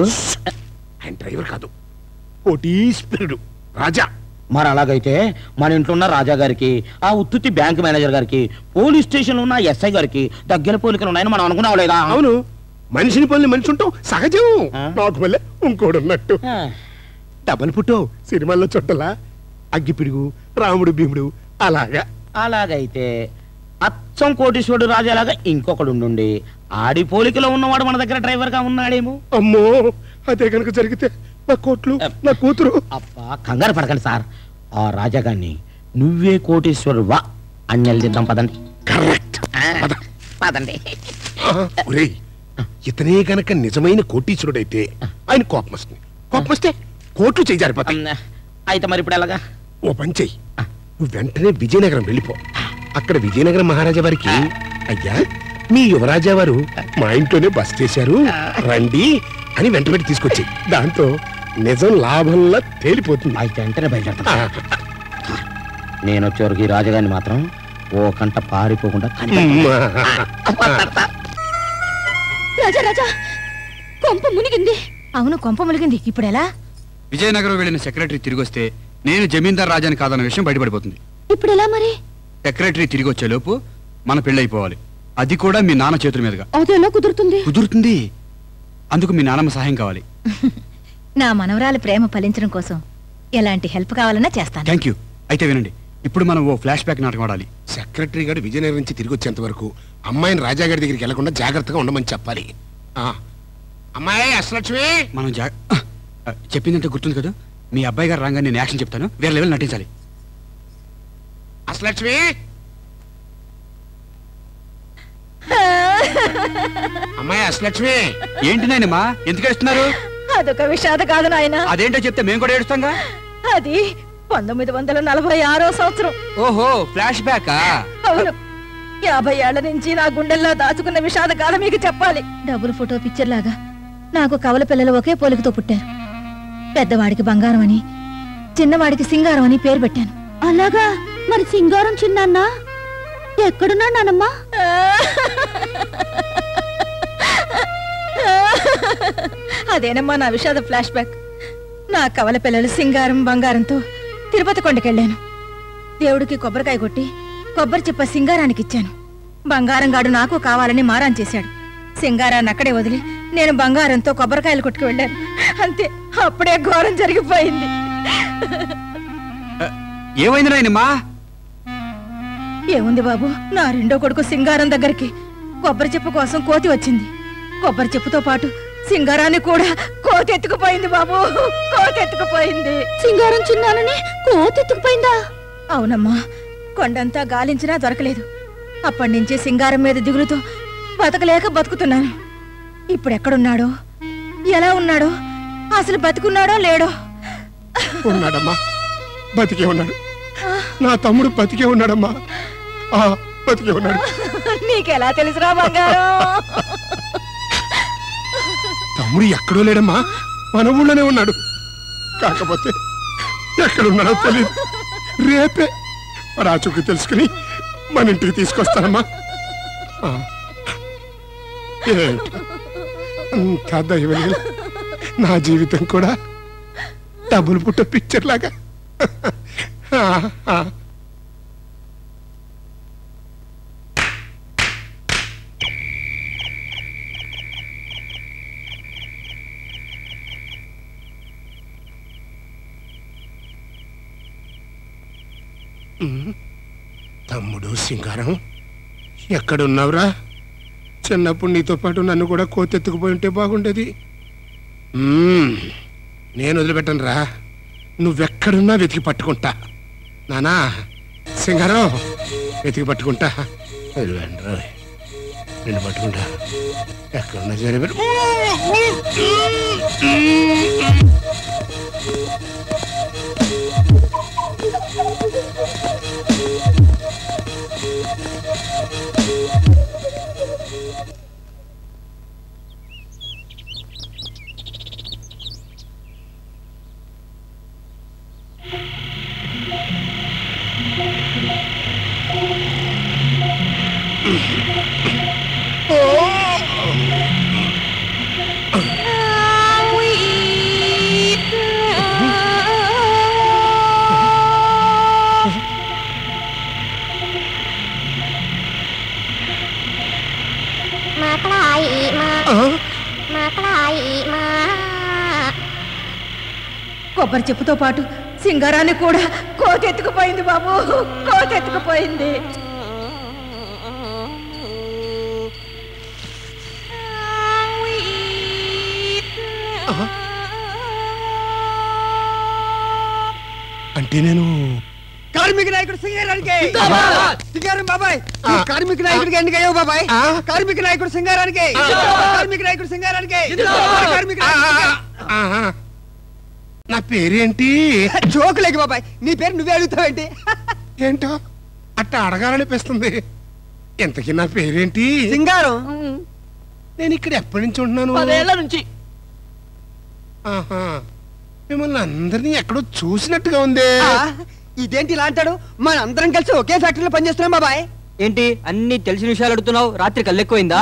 ఆయన డ్రైవర్ కాదు, కోటీశ్వరుడు రాజా. మరి అలాగైతే మన ఇంట్లో ఉన్న రాజా గారికి, ఆ ఉత్తుత్తి బ్యాంక్ మేనేజర్ గారికి, పోలీస్ స్టేషన్ లో ఉన్న ఎస్ఐ గారికి దగ్గర పోలికలు ఉన్నాయని మనం అనుకున్నాం లేదా? అవును, మనిషిని పోలిన మనిషి ఉంటాం సహజం. నాకు వల్లే ఇంకోడు ఉన్నట్టు. డబల్ పుట్టో సినిమాల్లో చుట్టలా, అగ్గిపిడుగు, రాముడు భీముడు అలాగా. అలాగైతే అచ్చం కోటీశ్వరుడు రాజాలాగా ఇంకొకడు ఉండి ఆడి పోలికలో ఉన్నవాడు మన దగ్గర డ్రైవర్ గా ఉన్నాడేమో. అమ్మో, అదే కనుక జరిగితే నా కోట్లు, నా కూతురు. అబ్బా కంగారు పడకండి సార్, ఆ రాజాగాన్ని నువ్వే కోటీశ్వరుడు వా అన్నెల్దిద్దాం పదండి. కరెక్ట్, పదండి. ఇతనే గనక నిజమైన కోటీశ్వరుడైతే ఆయన కోపం వస్తుంది. కోపం వస్తే కోట్లు చేయి జారిపోతాయి. అయితే మరి ఇప్పుడు ఎలాగా? ఓ పని చెయ్యి, నువ్వు వెంటనే విజయనగరం వెళ్ళిపో. అక్కడ విజయనగరం మహారాజా వారికి, అయ్యా మీ యువరాజా వారు మా ఇంట్లోనే బస చేశారు రండి అని వెంట పెట్టి తీసుకొచ్చి, దాంతో నిజం లాభంలా తేలిపోతుంది. అయితే వెంటనే బయలుదేరతా. నేను వచ్చేవరకు ఈ రాజాగాన్ని మాత్రం ఓ కంట పారిపోకుండా రాజా రాజా కొంప మునిగింది. అవును, కొంప మునిగింది. ఇప్పుడు ఎలా? విజయనగరం వెళ్ళిన సెక్రటరీ తిరిగి వస్తే నేను జమీందార్ రాజాని కాదన్న విషయం బయటపడిపోతుంది. ఇప్పుడు ఎలా మరి? సెక్రటరీ తిరిగి వచ్చేలోపు మన పెళ్ళైపోవాలి, అది కూడా మీ నాన్న చేతుల మీదుగా. అది ఎలా కుదురుతుంది? కుదురుతుంది, అందుకు మీ నాన్నమ్మ సహాయం కావాలి. నా మనవరాలు ప్రేమ ఫలించడం కోసం ఎలాంటి హెల్ప్ కావాలన్నా చేస్తాను. Thank you. అయితే వినండి, ఇప్పుడు మనం ఓ ఫ్లాష్ బ్యాక్ నాటకం ఆడాలి. సెక్రటరీ గారు విజయనగరం నుంచి తిరిగి వచ్చేంత వరకు అమ్మాయిని రాజాగారి దగ్గరికి వెళ్లకుండా జాగ్రత్తగా ఉండమని చెప్పాలి. అమ్మాయి అసలక్ష్మి, మనం చెప్పిందంటే గుర్తుంది కదా, మీ అబ్బాయి గారు రాగానే నేను యాక్షన్ చెప్తాను, వేరే లెవెల్ నటించాలి. అసలక్ష్మి, అమ్మాయి అసలక్ష్మి. ఏంటి నాయనమ్మా ఎందుకు ఏడుస్తున్నారు? అదొక విషాద కాదు నాయన. అదేంటో చెప్తే మేము కూడా ఏడుస్తాంగా. అది 1946వ సంవత్సరం. ఓహో, ఫ్లాష్ బ్యాకా? అవును, 50 ఏళ్ల నుంచి నా గుండెల్లో దాచుకున్న విషాద కాలం మీకు చెప్పాలి. డబుల్ ఫోటో పిక్చర్ లాగా నాకు కవల పిల్లలు ఒకే పోలికతో పుట్టారు. పెద్దవాడికి బంగారం అని, చిన్నవాడికి సింగారం అని పేరు పెట్టాను. అలాగా? మరి సింగారం చిన్న ఎక్కడున్నా నానమ్మా? అదేనమ్మా నా విషాద ఫ్లాష్ బ్యాక్. నా కవల పిల్లలు సింగారం బంగారంతో తిరుపతి కొండకెళ్ళాను. దేవుడికి కొబ్బరికాయ కొట్టి కొబ్బరి చిప్ప సింగారానికి ఇచ్చాను. బంగారం గాడు నాకు కావాలని మారాన్ చేశాడు. సింగారాన్ని అక్కడే వదిలి నేను బంగారంతో కొబ్బరికాయలు కొట్టుకు వెళ్ళాను. అంతే, అప్పుడే ఘోరం జరిగిపోయింది. ఏమైంది నాయనమ్మా? ఏముంది బాబు, నా రెండో కొడుకు సింగారం దగ్గరికి కొబ్బరి చెప్పు కోసం కోతి వచ్చింది. కొబ్బరి చెప్పుతో పాటు సింగారాన్ని కూడా కోతి ఎత్తుకుపోయింది బాబు, కోతి ఎత్తుకుపోయింది. సింగారం చిన్నానని కోతి ఎత్తుకుపోయిందా? అవునమ్మా, కొండంతా గాలించినా దొరకలేదు. అప్పటి నుంచి సింగారం మీద దిగులుతో బతకలేక బతుకుతున్నాను. ఇప్పుడు ఎక్కడున్నాడో, ఎలా ఉన్నాడో, అసలు బతుకున్నాడో లేడో. ఉన్నాడమ్మా, బతికే ఉన్నాడు. నా తమ్ముడు బతికే ఉన్నాడమ్మా, బతికే ఉన్నాడు. నీకెలా తెలుసురా బంగారం? తమ్ముడు ఎక్కడో లేడమ్మా, మన ఊళ్ళోనే ఉన్నాడు. కాకపోతే ఎక్కడున్నాడో తెలియదు. రేపే రాచుకు తెలుసుకుని మన ఇంటికి తీసుకొస్తానమ్మా. అంతా దైవం. నా జీవితం కూడా డబుల్ పుట్ట పిక్చర్ లాగా. తమ్ముడు సింగారం, ఎక్కడున్నావురా? చిన్నప్పుడు నీతో పాటు నన్ను కూడా కోతెత్తుకుపోయి ఉంటే బాగుండేది. నేను వదిలిపెట్టను రా, నువ్వెక్కడున్నా వెతికి పట్టుకుంటా. నానా సింగారం, వెతికి పట్టుకుంటా. నిన్ను పట్టుకుంటా, ఎక్కడున్నా జరిపెట్టు. కొబ్బరి చెప్పుతో పాటు సింగారాన్ని కూడా కోతెత్తుకుపోయింది బాబు, కోతెత్తుకుపోయింది. అంటే నేను కార్మిక నాయకుడు సింగారానికి సింగారం బాబాయ్, కార్మిక నాయకుడికి ఎందుకు అయ్యావు బాబాయ్? కార్మిక నాయకుడు సింగారానికి, కార్మిక నాయకుడు సింగారానికి, కార్మిక నా పేరేంటి? జోకులేకి బాబాయ్, నీ పేరు నువ్వే అడుగుతావేంటి? ఏంటో అట్ట అడగాలనిపిస్తుంది. ఎంతకీ నా పేరేంటి? సింగారం. నేను ఇక్కడ ఎప్పటి నుంచి ఉంటున్నాను? 10 ఏళ్ల నుంచి. మిమ్మల్ని అందరినీ ఎక్కడో చూసినట్టుగా ఉంది. ఇదేంటి ఇలా అంటాడు? మన అందరం కలిసి ఒకే ఫ్యాక్టరీలో పనిచేస్తున్నాం బాబాయ్. ఏంటి అన్ని తెలిసిన విషయాలు అడుగుతున్నావు? రాత్రి కళ్ళెక్కువైందా?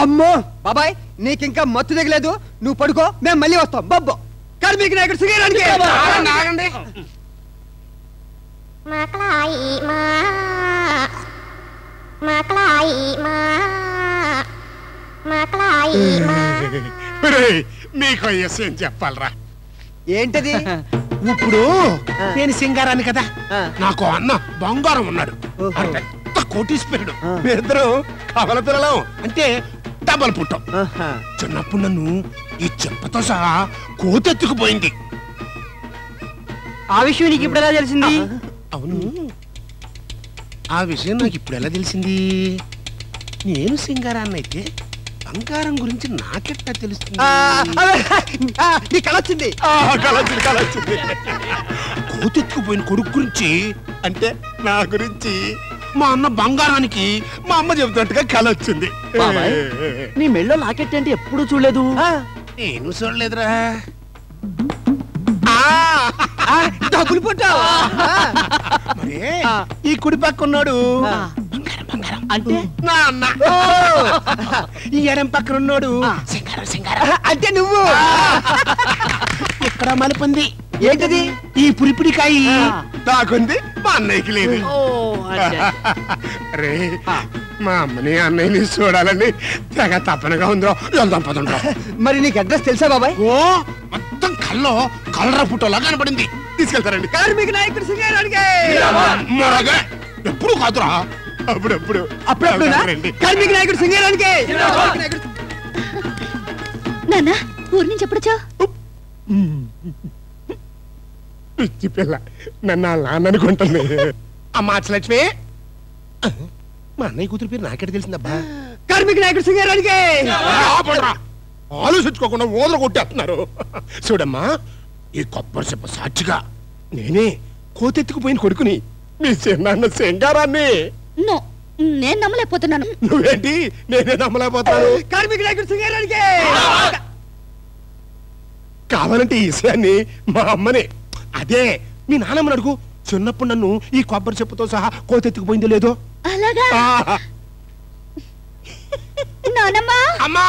అమ్మో బాబాయ్, నీకింకా మత్తు దిగలేదు. నువ్వు పడుకో, మేము మళ్ళీ వస్తాం. బొబ్బో కార్మిక నాయకుడు సింగారానికి. మీకు విషయం చెప్పాలరా. ఏంటది? ఇప్పుడు నేను సింగారాన్ని కదా, నాకు అన్న బంగారం ఉన్నాడు, పెద్ద కోటీశ్వరుడు. ఇద్దరు కవల పిల్లలం, అంటే డబ్బలు పుట్టాం. చిన్నప్పుడు నన్ను ఈ చెప్పతో సహా కోతెత్తుకుపోయింది. ఆ విషయం నీకు ఇప్పుడు ఎలా తెలిసింది? అవును, ఆ విషయం నాకు ఇప్పుడు ఎలా తెలిసింది? నేను సింగారాన్ని అయితే బంగారం గురించి నాకెట్టా తెలుస్తుంది? కోతెత్తుకుపోయిన కొడుకు గురించి, అంటే నా గురించి మా అన్న బంగారానికి మా అమ్మ చెబుతున్నట్టుగా కళ వచ్చింది. నీ మెళ్ళో లాకెట్ అంటే ఎప్పుడు చూడలేదు. నేను చూడలేదురా. డబ్బులు పుట్టావు. మరి ఈ కుడి పక్క ఉన్నాడు అంటే నా అన్న, ఈ ఎడం పక్కన ఉన్నాడు సింగారం సింగారం అంటే నువ్వు. ఇక్కడ మలుపుంది. ఏంటది? ఈ పురిపిడికాయ నాకుంది, మా అన్నయ్యకి లేదు. రే, మా అమ్మని అన్నయ్యని చూడాలని తెగ తప్పనగా ఉందో. వెళ్దాం పదండ్రా. మరి నీకు అడ్రస్ తెలుసా బాబాయ్? ఓ, మొత్తం కల్లో కలరా ఫోటోలా కనపడింది. తీసుకెళ్తారండి. కార్మిక నాయకుడు సింగారానికి. మొరగా ఎప్పుడు కాదురా, అప్పుడప్పుడు కార్మిక నాయకుడు సింగారానికి. నాన్న, ఊరి నుంచి ఎప్పుడొచ్చా? పిచ్చి పిల్ల నన్ను నాన్న అనుకుంటుంది. అమ్మా లక్ష్మి, మా అన్నయ్య కూతురు పేరు నాకెట తెలిసిందబ్బా? కార్మిక నాయకుడు సింగారానికి. ఆలోచించుకోకుండా ఓదర కొట్టేస్తున్నారు. చూడమ్మా, ఈ కొబ్బరి చెప్ప సాక్షిగా నేనే కోతెత్తుకుపోయిన కొడుకుని, మీ చిన్నాన్న సింగారాన్ని. నేను నమ్మలేకపోతున్నాను. నువ్వేంటి? నేనే నమ్మలేకపోతాను. కార్మిక నాయకుడు సింగారానికి. కావాలంటే ఈ విషయాన్ని మా అమ్మనే, అదే మీ నాన్నమ్మని అడుగు. చిన్నప్పుడు నన్ను ఈ కొబ్బరి చెప్పుతో సహా కోతెత్తుకుపోయిందో లేదో. అలాగా? నానమ్మా, అమ్మా,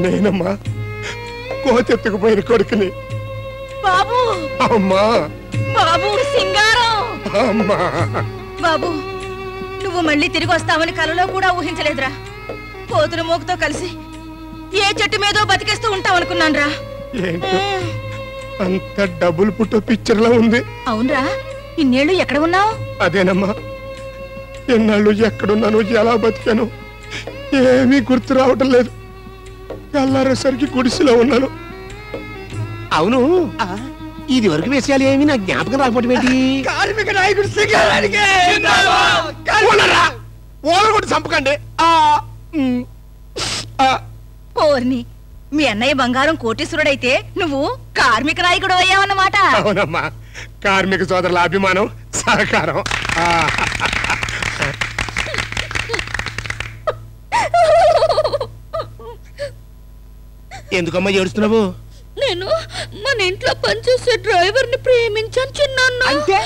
నేనమ్మా కోతెత్తుకుపోయిన కొడుకుని. బాబు, అమ్మా, బాబు సింగారం. అమ్మా, బాబు, నువ్వు మళ్ళీ తిరిగి వస్తావని కలలో కూడా ఊహించలేదురా. కోతుల మోగుతో కలిసి ఏ చెట్టు మీదో బతికేస్తూ ఉంటావు అనుకున్నాను రా. ఏంటో అంత డబుల్ పుట్ట పిక్చర్ లా ఉంది. అవునరా, ఇన్నేళ్ళు ఎక్కడ ఉన్నావు? అదేనమ్మా, ఎన్నాళ్ళు ఎక్కడున్నాను, ఎలా బతికాను ఏమీ గుర్తు రావటం లేదు. తెల్లారేసరికి గుడిసెలో ఉన్నాను. అవును, ఇది వరకు విషయాలు ఏమి నా జ్ఞాపకం రాకపోవటం ఏంటి? కార్మిక నాయకుడు సింగారానికి. ఓదరగొట్టి చంపకండి. ఓర్ని, మీ అన్నయ్య బంగారం కోటీశ్వరుడైతే నువ్వు కార్మిక నాయకుడు అయ్యావన్నమాట. అవునమ్మా, కార్మిక సోదరుల అభిమానం, సహకారం. ఎందుకమ్మా ఏడుస్తున్నావు? నేను మన ఇంట్లో పనిచేసే డ్రైవర్ ని ప్రేమించాను చిన్నాన్న. అంటే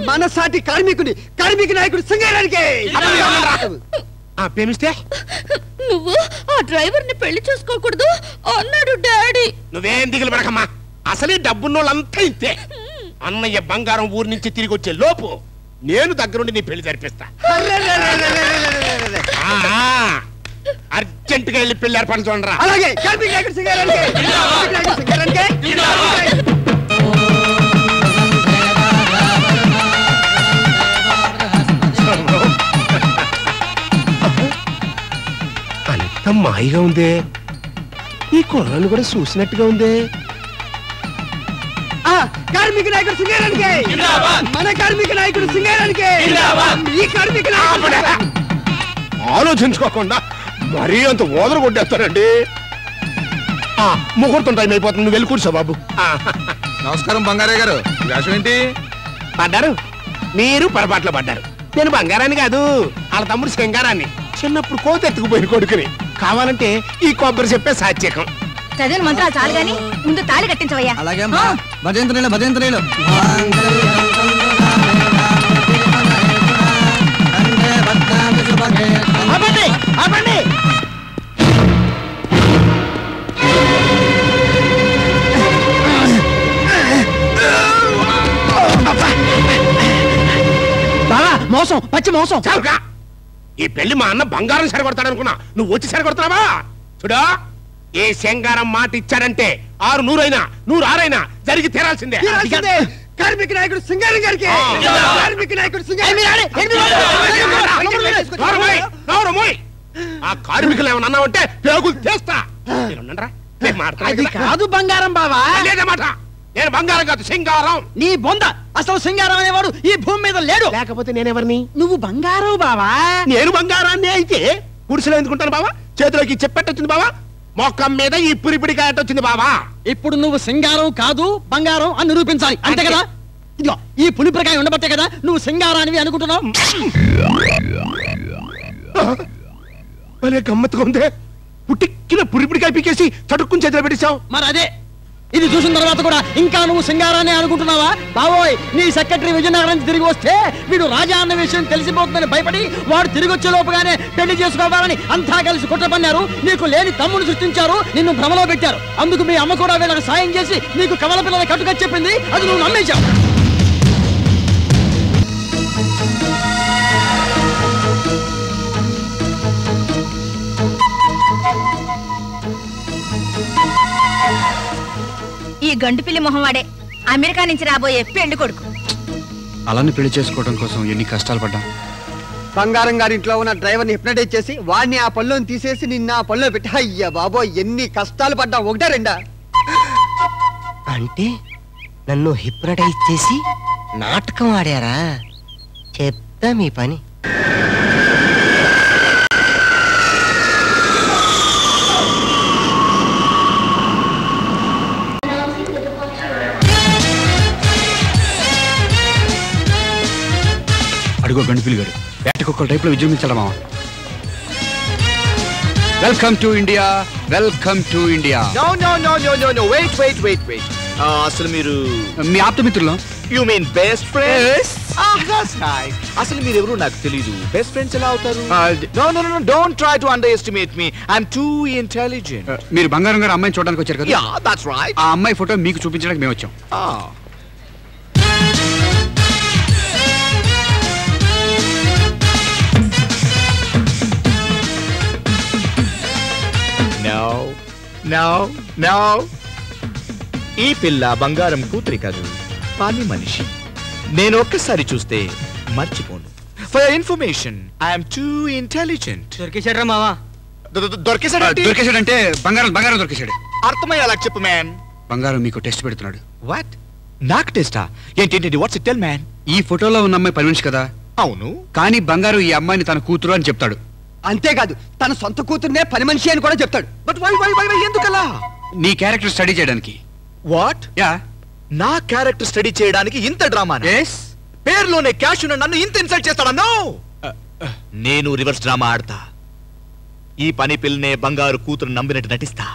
మనసాటి కార్మికుడి, కార్మిక నాయకుడు సింగారానికి. ప్రేమిస్తే నువ్వు ఆ డ్రైవర్ ని పెళ్లి చేసుకోకూడదు అన్నాడు డాడీ. నువ్వేం దిగులు పడకమ్మా, అసలే డబ్బున్నోళ్ళంతా ఇంతే. అన్నయ్య బంగారం ఊరి నుంచి తిరిగి వచ్చే లోపు నేను దగ్గరుండి నీ పెళ్లి జరిపిస్తా. అర్జెంట్ గా వెళ్ళి పెళ్లి ఏర్పాటు చూడరా. అలాగే అంత మాయిగా ఉందే. ఈ కుర్రాన్ని కూడా చూసినట్టుగా ఉందే. కార్మిక నాయకుడు సింగారానికి, మన కార్మిక నాయకుడు సింగారానికి, ఈ కార్మిక ఆలోచించుకోకుండా మరీ అంత ఓదర కొట్టేస్తారండి. ముహూర్తం టైం అయిపోతుంది, నువ్వు వెళ్ళి కూర్చో బాబు. నమస్కారం బంగారయ్య గారు. వేషం ఏంటి? పడ్డారు, మీరు పొరపాట్లో పడ్డారు. నేను బంగారాన్ని కాదు, వాళ్ళ తమ్ముడు సింగారాన్ని. చిన్నప్పుడు కోత ఎత్తుకుపోయిన కొడుకుని. కావాలంటే ఈ కొబ్బరి చెప్పే సాత్యకం. చదివిన మంత్రాలు చాలు గాని ముందు తాళి కట్టించవయ్యా. అలాగే భజంత్రీలు భజంత్రీలు. మోసం, పచ్చి మోసం. చాలుగా. ఈ పెళ్లి మా అన్న బంగారం సరికొడతాడనుకున్నా, నువ్వు వచ్చి సరికొడుతున్నావా? చూడా, ఏ సింగారం మాట ఇచ్చాడంటే 600 అయినా 106 జరిగి తీరాల్సిందే. కార్మిక నాయకుడు సింగారం గారికి, కార్మిక నాయకుడు ఆ కార్మికులు ఏమన్నా అన్నావంటే పేగులు తీస్తా. అది కాదు బంగారం బావా. లేదన్నమాట. నేను బంగారం కాదు, సింగారం. నీ బొంద. అసలు సింగారం అనేవాడు ఈ భూమి మీద లేడు. లేకపోతే నేనెవరిని? నువ్వు బంగారం బావా. నేను బంగారాన్ని అయితే గుడిసెలో ఎందుకుంటాను బావా? చేతిలోకి చెప్పెట్టొచ్చింది బావా, మొక్కం మీద ఈ పురిపిడికాయ వచ్చింది బావా. ఇప్పుడు నువ్వు సింగారం కాదు బంగారం అని నిరూపించాలి, అంతే కదా? ఇదిగో ఈ పులిపిడికాయ ఉండబట్టే కదా నువ్వు సింగారానివి అనుకుంటున్నావు. భలే గమ్మత్తుగా ఉందే. పుట్టిక్కిన పురిపిడికాయ పీకేసి చటుక్కుని చేతిలో పెట్టేశావు. మరి అదే, ఇది చూసిన తర్వాత కూడా ఇంకా నువ్వు సింగారాన్ని అనుకుంటున్నావా? బావోయ్, నీ సెక్రటరీ విజయనగరం నుంచి తిరిగి వస్తే వీడు రాజా అన్న విషయం తెలిసిపోతుందని భయపడి వాడు తిరిగి వచ్చే లోపుగానే పెళ్లి చేసుకోవాలని అంతా కలిసి కుట్ర పన్నారు. నీకు లేని తమ్ముడు సృష్టించారు, నిన్ను భ్రమలో పెట్టారు. అందుకు మీ అమ్మ కూడా వీళ్ళకి సాయం చేసి నీకు కవల పిల్లల కట్టుగా చెప్పింది, అది నువ్వు నమ్మేశావు. ఈ గండుపిల్లి మొహంవాడే అమెరికా నుంచి రాబోయే పెళ్లి కొడుకు. అలానే పెళ్లి చేసుకోవడం కోసం ఎన్ని కష్టాలు పడ్డా. బంగారం గారింట్లో ఉన్న డ్రైవర్ని హిప్నటైజ్ చేసి వాడిని ఆ పళ్ళుని తీసేసి నిన్న ఆ పళ్ళులో పెట్టి, అయ్యా బాబో ఎన్ని కష్టాలు పడ్డా. ఒకటా రెండా? అంటే నన్ను హిప్నటైజ్ చేసి నాటకం ఆడారా? చెప్తా మీ పని. అడుగో గండిపిల్లి గారు, వేటకొక్క టైప్ లో విజృంభించడం మావా. Welcome to India, welcome to India. No no no no no no wait wait wait wait. అసలు మీరు మీ ఆప్తమిత్రులు? You mean best friends? That's nice. అసలు మీరు ఎవరు నాకు తెలియదు, బెస్ట్ ఫ్రెండ్స్ ఎలా అవుతారు? No no no don't try to underestimate me. I am too intelligent. మీరు బంగారం గారు అమ్మాయిని చూడడానికి వచ్చారు కదా? Yeah that's right. ఆ అమ్మాయి ఫోటో మీకు చూపించడానికి మేము వచ్చాం. నో నో నో, ఈ పిల్ల బంగారం కూతురి కాదు, పని మనిషి. నేను ఒక్కసారి చూస్తే మర్చిపోను. For information I'm too intelligent. దొరికేశాడ్రా మావా. దొరికేశాడంటే బంగారం దొరికేశాడు. అర్థమయ్యేలా చెప్పు మ్యాన్. బంగారం మీకు టెస్ట్ పెడుతున్నాడు. వాట్? నాకు టెస్టా? ఏంటి? What's it? Tell man. ఈ ఫోటోలో ఉన్న అమ్మాయి పని మనిషి కదా? అవును. కానీ బంగారం ఈ అమ్మాయిని తన కూతురు అని చెప్తాడు. అంతేకాదు తన సొంత కూతుర్నే పని మనిషి అని కూడా చెప్తాడు. బట్ వై ఎందుకలా? నీ క్యారెక్టర్ స్టడీ చేయడానికి. వాట్? యా, నా క్యారెక్టర్ స్టడీ చేయడానికి ఇంత డ్రామా? పేరులోనే క్యాష్ ఉన్న నన్ను ఇంత ఇన్సల్ట్ చేస్తాడన్నో. నేను రివర్స్ డ్రామా ఆడతా. ఈ పని పిల్లనే బంగారు కూతురు నమ్మినట్టు నటిస్తా.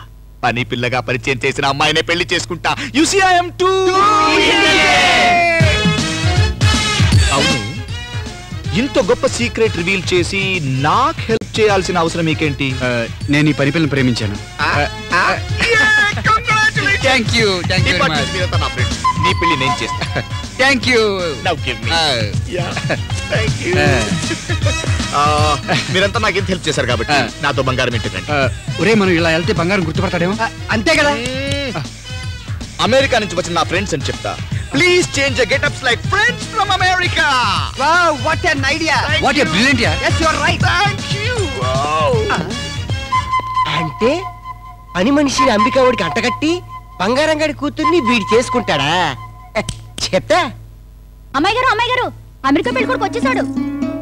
పని పిల్లగా పరిచయం చేసిన అమ్మాయినే పెళ్లి చేసుకుంటా. You see I am too. అవును, ఇంత గొప్ప సీక్రెట్ రివీల్ చేసి నాకు హెల్ప్ చేయాల్సిన అవసరం మీకేంటి? నేను ఈ పని పిల్లని ప్రేమించాను. థ్యాంక్ యూ మీరంతా నా ఫ్రెండ్స్. నీ పెళ్లి నేను చేస్తా. Thank you. మీరంతా నాకు ఎంత హెల్ప్ చేశారు కాబట్టి నాతో బంగారం ఇంటికండి. ఒరే మనం ఇలా వెళ్తే బంగారం గుర్తుపడతాడేమో. అంతే కదా. అమెరికా నుంచి వచ్చిన నా ఫ్రెండ్స్ అని చెప్తా. Please change the getups like friends from America. Wow, what an idea. What a brilliant yeah. yes you are right. Thank you. అంటే పని మనిషి అంబికావుడికి అంటగట్టి బంగారం గడి కూతుర్ని వీడి చేసుకుంటాడా? చెప్తా. అమ్మాయి గారు అమెరికా పెళ్లి కొడుకు వచ్చేసాడు.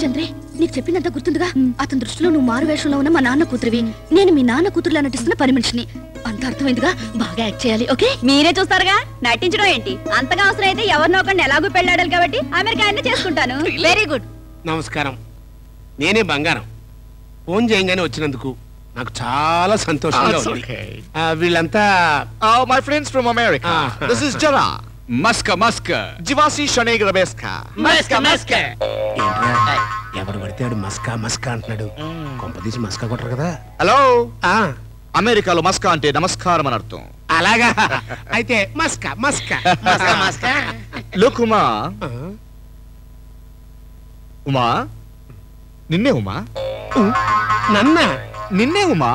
చంద్రే, నీకు చెప్పినంత గుర్తుందిగా? అతని దృష్టిలో నువ్వు మారు వేషంలో ఉన్న మా నాన్న కూతురివి, నేను మీ నాన్న కూతురులా నటిస్తున్న పని మనిషిని. అంత అర్థమైందిగా? బాగా యాక్ట్ చేయాలి. ఓకే? మీరే చూస్తారుగా నటించడం ఏంటి. అంతగా అవసరం అయితే ఎవరినో ఒకరిని ఎలాగో పెళ్ళాడాలి కాబట్టి అమెరికా అన్ని చేసుకుంటాను. Very good. నమస్కారం. నేనే బంగారం. ఫోన్ చేయంగానే వచ్చినందుకు నాకు చాలా సంతోషంగా ఉంది. వీళ్ళంతా my friends from America. This is జరా మస్క జివాసి షనేగ బెస్కా. ఎవడు పడితే ఆడు మస్కా అంటున్నాడు. కొంపదీసి మస్కా కొట్టరు కదా. హలో. అమెరికాలో మస్కా అంటే నమస్కారం అని అర్థం. అలాగా? అయితే మస్కా. లుక్ ఉమా. ఉమా నిన్నే ఉమా. నిన్నే ఉమా.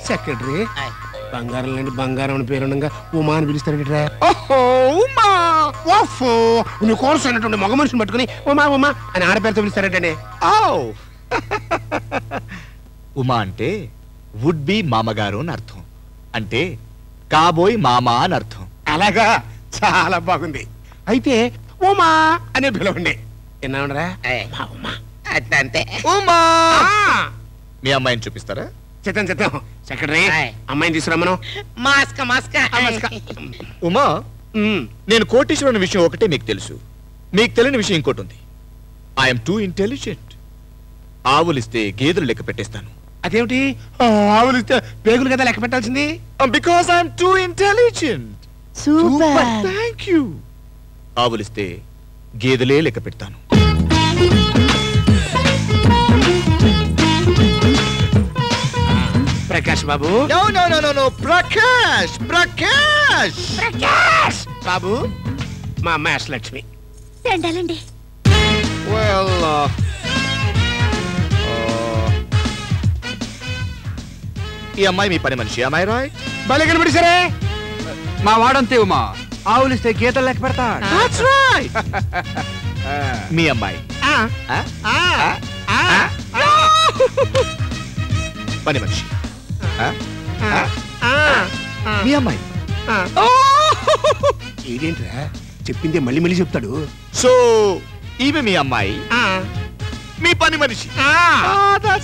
సెక్రటరీ బంగారం లాంటి బంగారం అని పేరుండగా ఉమా అని పిలుస్తాడు. ఉమా నువ్వు కోర్సు అన్నటువంటి మగ మనిషిని పట్టుకుని ఉమా అని ఆడపేరుతో పిలుస్తారంటే. ఉమా అంటే వుడ్ బి మామగారు అని అర్థం. అంటే కాబోయ్ మామా అని అర్థం. అలాగా? చాలా బాగుంది. అయితే ఉమా అనే పిలవండి. విన్నావునరా? అంతే. ఉమా. మీ అమ్మాయిని చూపిస్తారా? చిత్తం సెక్రటరీ అమ్మాయిని తీసుకురమ్మను. ఉమా, నేను కోటీశ్వరుని విషయం ఒకటే మీకు తెలుసు. మీకు తెలియని విషయం ఇంకోటి ఉంది. I'm too intelligent. ఆవులిస్తే గేదెలు లెక్క పెట్టేస్తాను. అదేమిటి? ఆవులిస్తే పేగులు కదా లెక్క పెట్టాల్సింది. Because I'm too intelligent. Super. Thank you. ఆవులిస్తే గేదెలే లెక్క పెడతాను. ప్రకాష్ బాబు. నో ప్రకాష్ బాబు, మా అమ్మాయి అష్టలక్ష్మి. రండాలండి. ఈ అమ్మాయి మీ పని మనిషి. అమ్మాయి రైట్? భలే కనబడి సరే. మా వాడంతే ఉమా, ఆవులిస్తే గీతలు లెక్క పెడతాడు. మీ అమ్మాయి పని మనిషి. మీ అమ్మాయి ఏంటరా చెప్పిందే మళ్ళీ చెప్తాడు. సో ఈమె మీ అమ్మాయి, మీ పని మనిషి.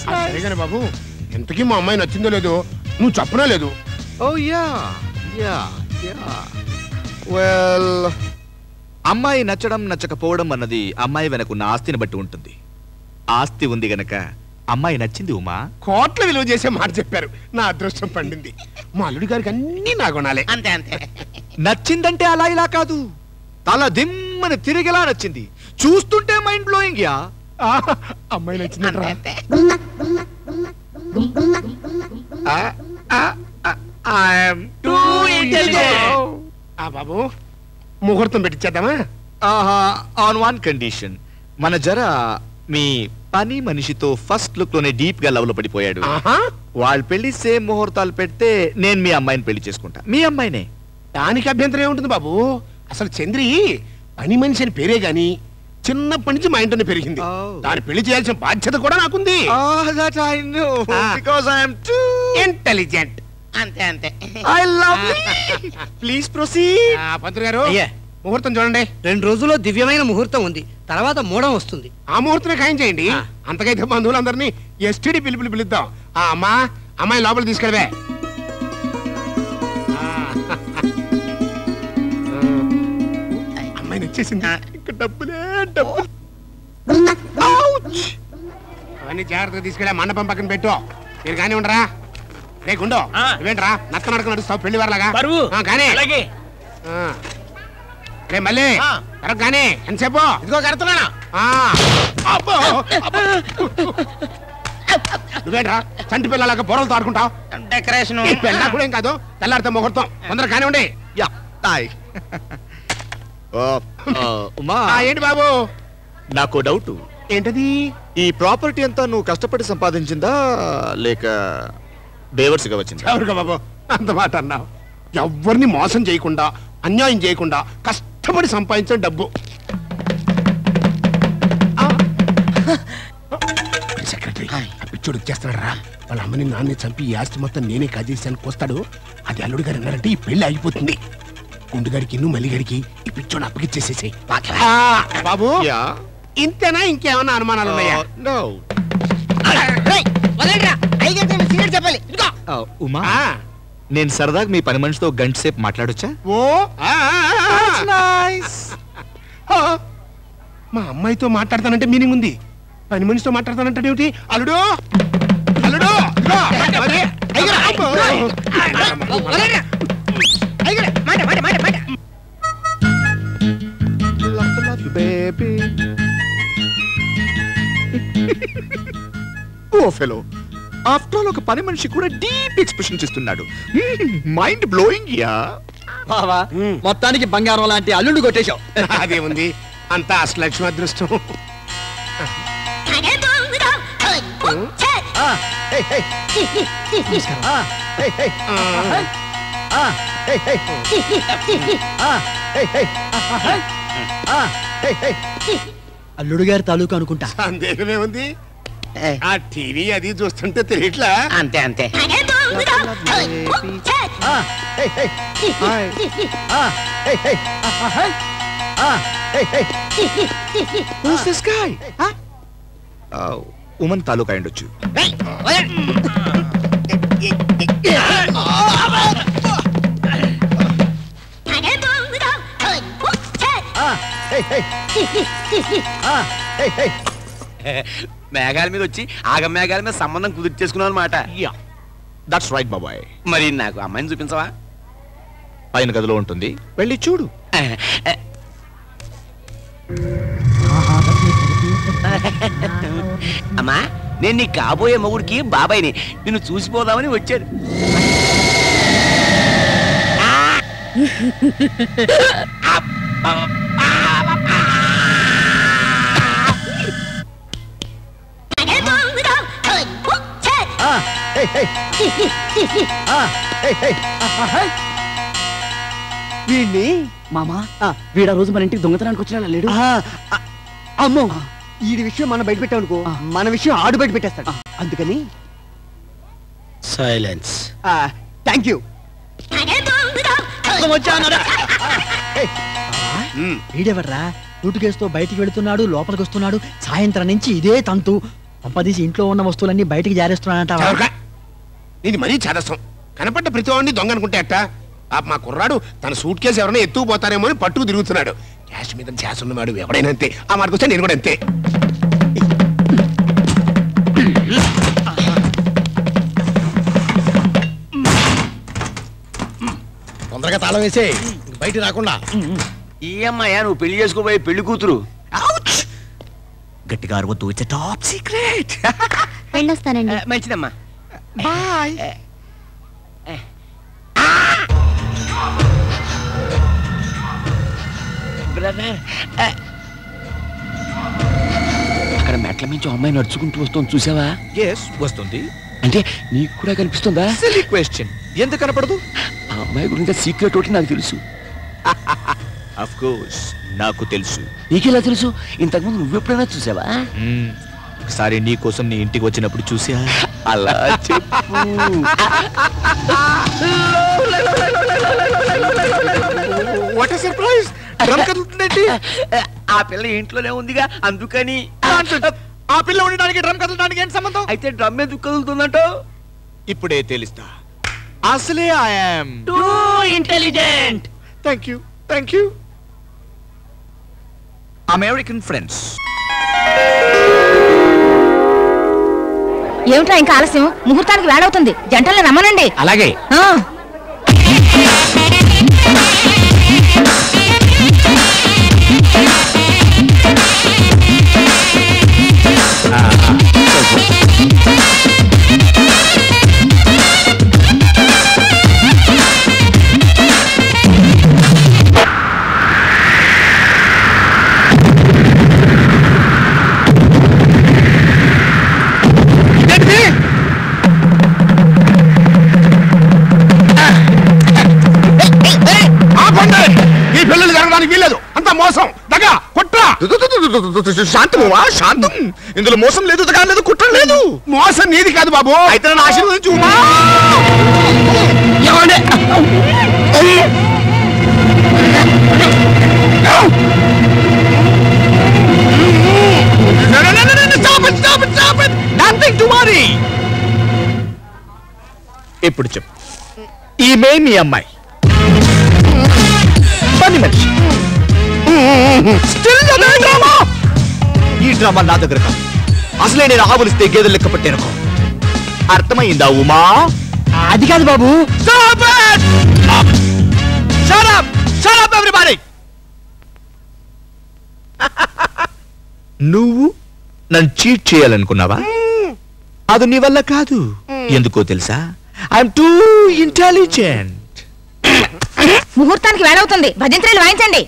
సరేగానే బాబు, ఎంతకీ మా అమ్మాయి నచ్చిందో లేదో నువ్వు చెప్పనే లేదు. వెల్, అమ్మాయి నచ్చడం నచ్చకపోవడం అన్నది అమ్మాయి వెనకున్న ఆస్తిని బట్టి ఉంటుంది. ఆస్తి ఉంది గనక అమ్మాయి నచ్చింది ఉమా. కోట్ల విలువ చేసే మాట చెప్పారు. నా అదృష్టం పండింది. మా అల్లుడి గారికి అన్ని నా కొనాలి. అంతే. నచ్చిందంటే అలా ఇలా కాదు, తల దిమ్మని తిరిగేలా నచ్చింది. చూస్తుంటే మైండ్ బ్లోయింగ్. అమ్మాయి నచ్చిందంటే బాబు ముహూర్తం పెట్టించేద్దామా? On one condition. మన జర మీ పని మనిషితో ఫస్ట్ లుక్ లోనే డీప్ గా లవ్ లో పడిపోయాడు. వాళ్ళ పెళ్లి సేమ్ ముహూర్తాలు పెడితే నేను మీ అమ్మాయిని పెళ్లి చేసుకుంటా. మీ అమ్మాయినే. దానికి అభ్యంతరం ఏముంటుంది బాబు? అసలు చంద్రి పని మనిషి అని పేరే గాని చిన్నప్పటి నుంచి మా ఇంట్లోనే పెరిగింది. దాన్ని పెళ్లి చేయాల్సిన బాధ్యత కూడా నాకుంది. ఇంటెలిజెంట్. అంతే. I love please proceed. పంతులు గారు, ముహూర్తం చూడండి. 2 రోజుల్లో దివ్యమైన ముహూర్తం ఉంది. తర్వాత మూడం వస్తుంది. ఆ ముహూర్తమే ఖాయం చేయండి. అంతకైతే బంధువులందరినీ ఎస్టీడీ పిలుద్దాం. అమ్మాయి లోపల తీసుకెళ్ళవే. అమ్మాయిని వచ్చేసింది. ఇంకా డబ్బులు. అవన్నీ జాగ్రత్తగా తీసుకెళ్ళా మండపం పక్కన పెట్టు. మీరు కానీ ఉండరా? రే గుండో, ఇవేంట్రా నక్క నడక నడుస్తావు పెళ్లి వారలాగా? కానీ రే మళ్ళీ కానీ ఎంతసేపు? ఇదిగో కడుతున్నానా? నువ్వేంట్రా చంటి పిల్లలాగా బొరలు తాడుకుంటావు? డెకరేషన్ పెళ్ళా కూడా ఏం కాదు. తెల్లారితే ముహూర్తం. తొందరగా కానివ్వండి. హాయ్. ఉమా, ఏంటి బాబు? నాకు డౌట్. ఏంటది? ఈ ప్రాపర్టీ అంతా నువ్వు కష్టపడి సంపాదించిందా లేక బేవర్స్గా వచ్చిందా? ఎవరుగా బాబు అంత మాట అన్నావు? ఎవరిని మోసం చేయకుండా, అన్యాయం చేయకుండా కష్టపడి సంపాదించిన డబ్బు. సెక్రటరీ, పిచ్చోడు చేస్తాడు రా. వాళ్ళ అమ్మని నాన్నే చంపి ఈ ఆస్తి మొత్తం నేనే కాజేసాను కోస్తాడు. అది అల్లుడు గారు అన్నారంటే ఈ పెళ్లి అయిపోతుంది. గుండుగాడికి మల్లిగాడికి ఈ పిచ్చోడు అప్పగిచ్చేసేసాయి. బాబు, ఇంతేనా ఇంకేమన్నా అనుమానాలు ఉన్నాయా? చెప్పాలి. ఉమా, నేను సరదాగా మీ పని మనిషితో గంట సేపు మాట్లాడొచ్చా? ఓ మా అమ్మాయితో మాట్లాడతానంటే మీనింగ్ ఉంది. పని మనిషితో మాట్లాడతానంటే ఏమిటి? అల్లుడు అల్లుడు ఓ ఫెలో, ఆఫ్టర్ ఆల్ ఒక పని మనిషి కూడా డీప్ ఎక్స్ప్రెషన్ ఇస్తున్నాడు. Mind blowing yeah. బావా, మొత్తానికి బంగారం లాంటి అల్లుడు కొట్టేశావు. అదేముంది, అంతా అష్టలక్ష్మి అదృష్టం. అల్లుడు గారి తాలూకు అనుకుంటా. సందేహమే ఉంది. ఆ టీవీ అది చూస్తుంటే తెలియట్లా. అంతే అంతే. ఉమన్ తాలూకా అయ్యుండొచ్చు. మేఘాల మీద వచ్చి ఆగ మేఘాల మీద సంబంధం కుదిర్చేసుకున్నావు అనమాట. దట్స్ రైట్ బాబాయ్. మరి నాకు అమ్మాయిని చూపించవా? పైన గదిలో ఉంటుంది, వెళ్ళి చూడు. అమ్మా, నేను నీ కాబోయే మొగుడికి బాబాయ్ని, నిన్ను చూసిపోదామని వచ్చాను. వీడిని మామా, వీడా రోజు మన ఇంటికి దొంగతనానికి వచ్చినా లేడు. అమ్మో, ఈ విషయం మనం బయట పెట్టామనుకో, మన విషయం ఆడు బయట పెట్టేస్తాడు. అందుకని సైలెన్స్. Thank you. వీడెవర్రా సూట్ కేసుతో బయటికి వెళుతున్నాడు, లోపలికి వస్తున్నాడు. సాయంత్రం నుంచి ఇదే తంతు. పంపదీసి ఇంట్లో ఉన్న వస్తువులన్నీ బయటికి జారేస్తున్నాడంట. ఇది మరీ చేదస్తాం. కనపడ్డ ప్రతి వాడిని దొంగ అనుకుంటే అట్ట. మా కుర్రాడు తన సూట్ కేసు ఎవరైనా ఎత్తుకుపోతారేమో అని పట్టుకు తిరుగుతున్నాడు. క్యాష్ మీద క్యాష్ ఉన్నవాడు ఎవడైనా అంతే. ఆ మాటకు వస్తే నేను కూడా అంతే. తొందరగా తాళం వేసే, బయట రాకుండా. ఈ అమ్మాయా నువ్వు పెళ్లి చేసుకోబోయే పెళ్లి కూతురు? గట్టిగా అరవద్దు, ఇట్స్ టాప్ సీక్రెట్. వెళ్ళొస్తానండి. మంచిదమ్మా. బాయ్. బ్రదర్, అక్కడ మెట్ల మించి అమ్మాయి నడుచుకుంటూ వస్తుంది, చూసావా? ఎస్, వస్తుంది. అంటే నీకు కూడా కనిపిస్తుందా? Silly question. ఎందుకు కనపడదు? ఆ అమ్మాయి గురించి సీక్రెట్ ఒకటి నాకు తెలుసు. ఆఫ్ కోర్స్ నాకు తెలుసు. నీకెలా తెలుసు? ఇంతకుముందు నువ్వెప్పుడైనా చూసావా? ఒకసారి నీ కోసం నీ ఇంటికి వచ్చినప్పుడు చూసా. అలా చెప్పు. What a surprise! డ్రమ్ కదులుతుందేంటి? ఆ పిల్ల ఇంట్లోనే ఉందిగా, అందుకని. ఆ పిల్ల ఉండడానికి డ్రమ్ కదలడానికి ఏం సంబంధం? అయితే డ్రమ్ ఎందుకు కదులుతుందంట? ఇప్పుడే తెలుస్తా. అసలే I am too intelligent. Thank you, thank you. American friends, ఏమిట్రా ఇంకా ఆలస్యం? ముహూర్తానికి వేడవుతుంది. జంటల్లో రమ్మనండి. అలాగే. జరగడానికి వీలేదు. అంతా మోసం, దగా, కుట్ర. శాంతమా శాంతం. ఇందులో మోసం లేదు, దగా లేదు, కుట్ర లేదు. మోసం నీది కాదు బాబు. అయితే నన్ను ఆశీర్వదించు ఉమా. ఇప్పుడు చెప్పు, ఈమె మీ అమ్మాయి, పని మనిషి. ఈ డ్రామా నా దగ్గర కాదు. అసలే నేను ఆవులిస్తే గేదెలు లెక్క పట్టాను. అర్థమైందా ఉమా? అది కాదు బాబు. నువ్వు నన్ను చీట్ చేయాలనుకున్నావా? అది నీ వల్ల కాదు. ఎందుకో తెలుసా? I'm too intelligent. ముహూర్తానికి వేడవుతుంది, భజంత్రీలు వాయించండి.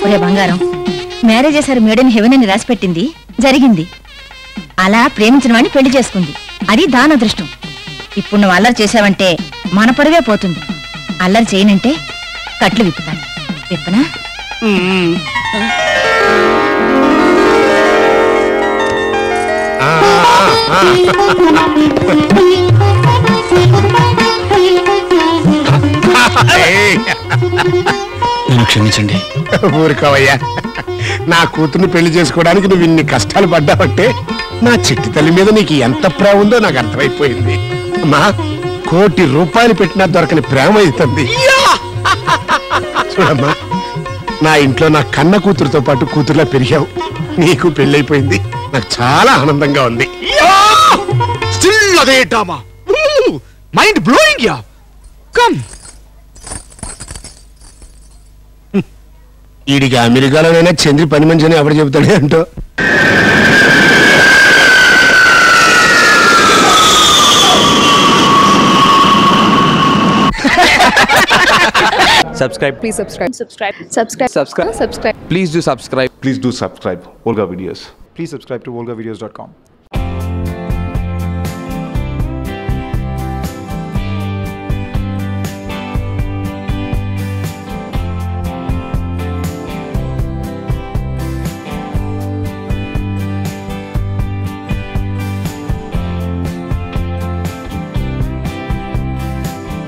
ఒరే బంగారం, మ్యారేజ్ చేశారు మేడ్ ఇన్ హెవెన్ అని రాసి పెట్టింది, జరిగింది. అలా ప్రేమించిన వాడిని పెళ్లి చేసుకుంది, అది దాని అదృష్టం. ఇప్పుడు నువ్వు అల్లరి చేసావంటే మన పరువే పోతుంది. అల్లరి చేయనంటే కట్లు విప్పుతాను. విప్పనా? నన్ను క్షమించండి. ఊరుకోవయ్యా. నా కూతుర్ని పెళ్లి చేసుకోవడానికి నువ్వు ఇన్ని కష్టాలు పడ్డావంటే నా చిట్టి తల్లి మీద నీకు ఎంత ప్రేమ ఉందో నాకు అర్థమైపోయింది. అమ్మా, ₹1,00,00,000 పెట్టినా దొరకని ప్రేమ అవుతుంది. చూడమ్మా, నా ఇంట్లో నా కన్న కూతురుతో పాటు కూతురులా పెరిగావు. నీకు పెళ్ళైపోయింది. నాకు చాలా ఆనందంగా ఉంది. అదే drama, mind blowing. Yeah come. ఈడికి అమెరికాలోనైనా చంద్రి పని మంచి అని ఎవరు చెబుతాడే అంటో. Subscribe. Please subscribe. Subscribe. Subscribe. Subscribe. Subscribe. Please do subscribe. Please do subscribe Volga Videos. Please subscribe to volgavideos.com.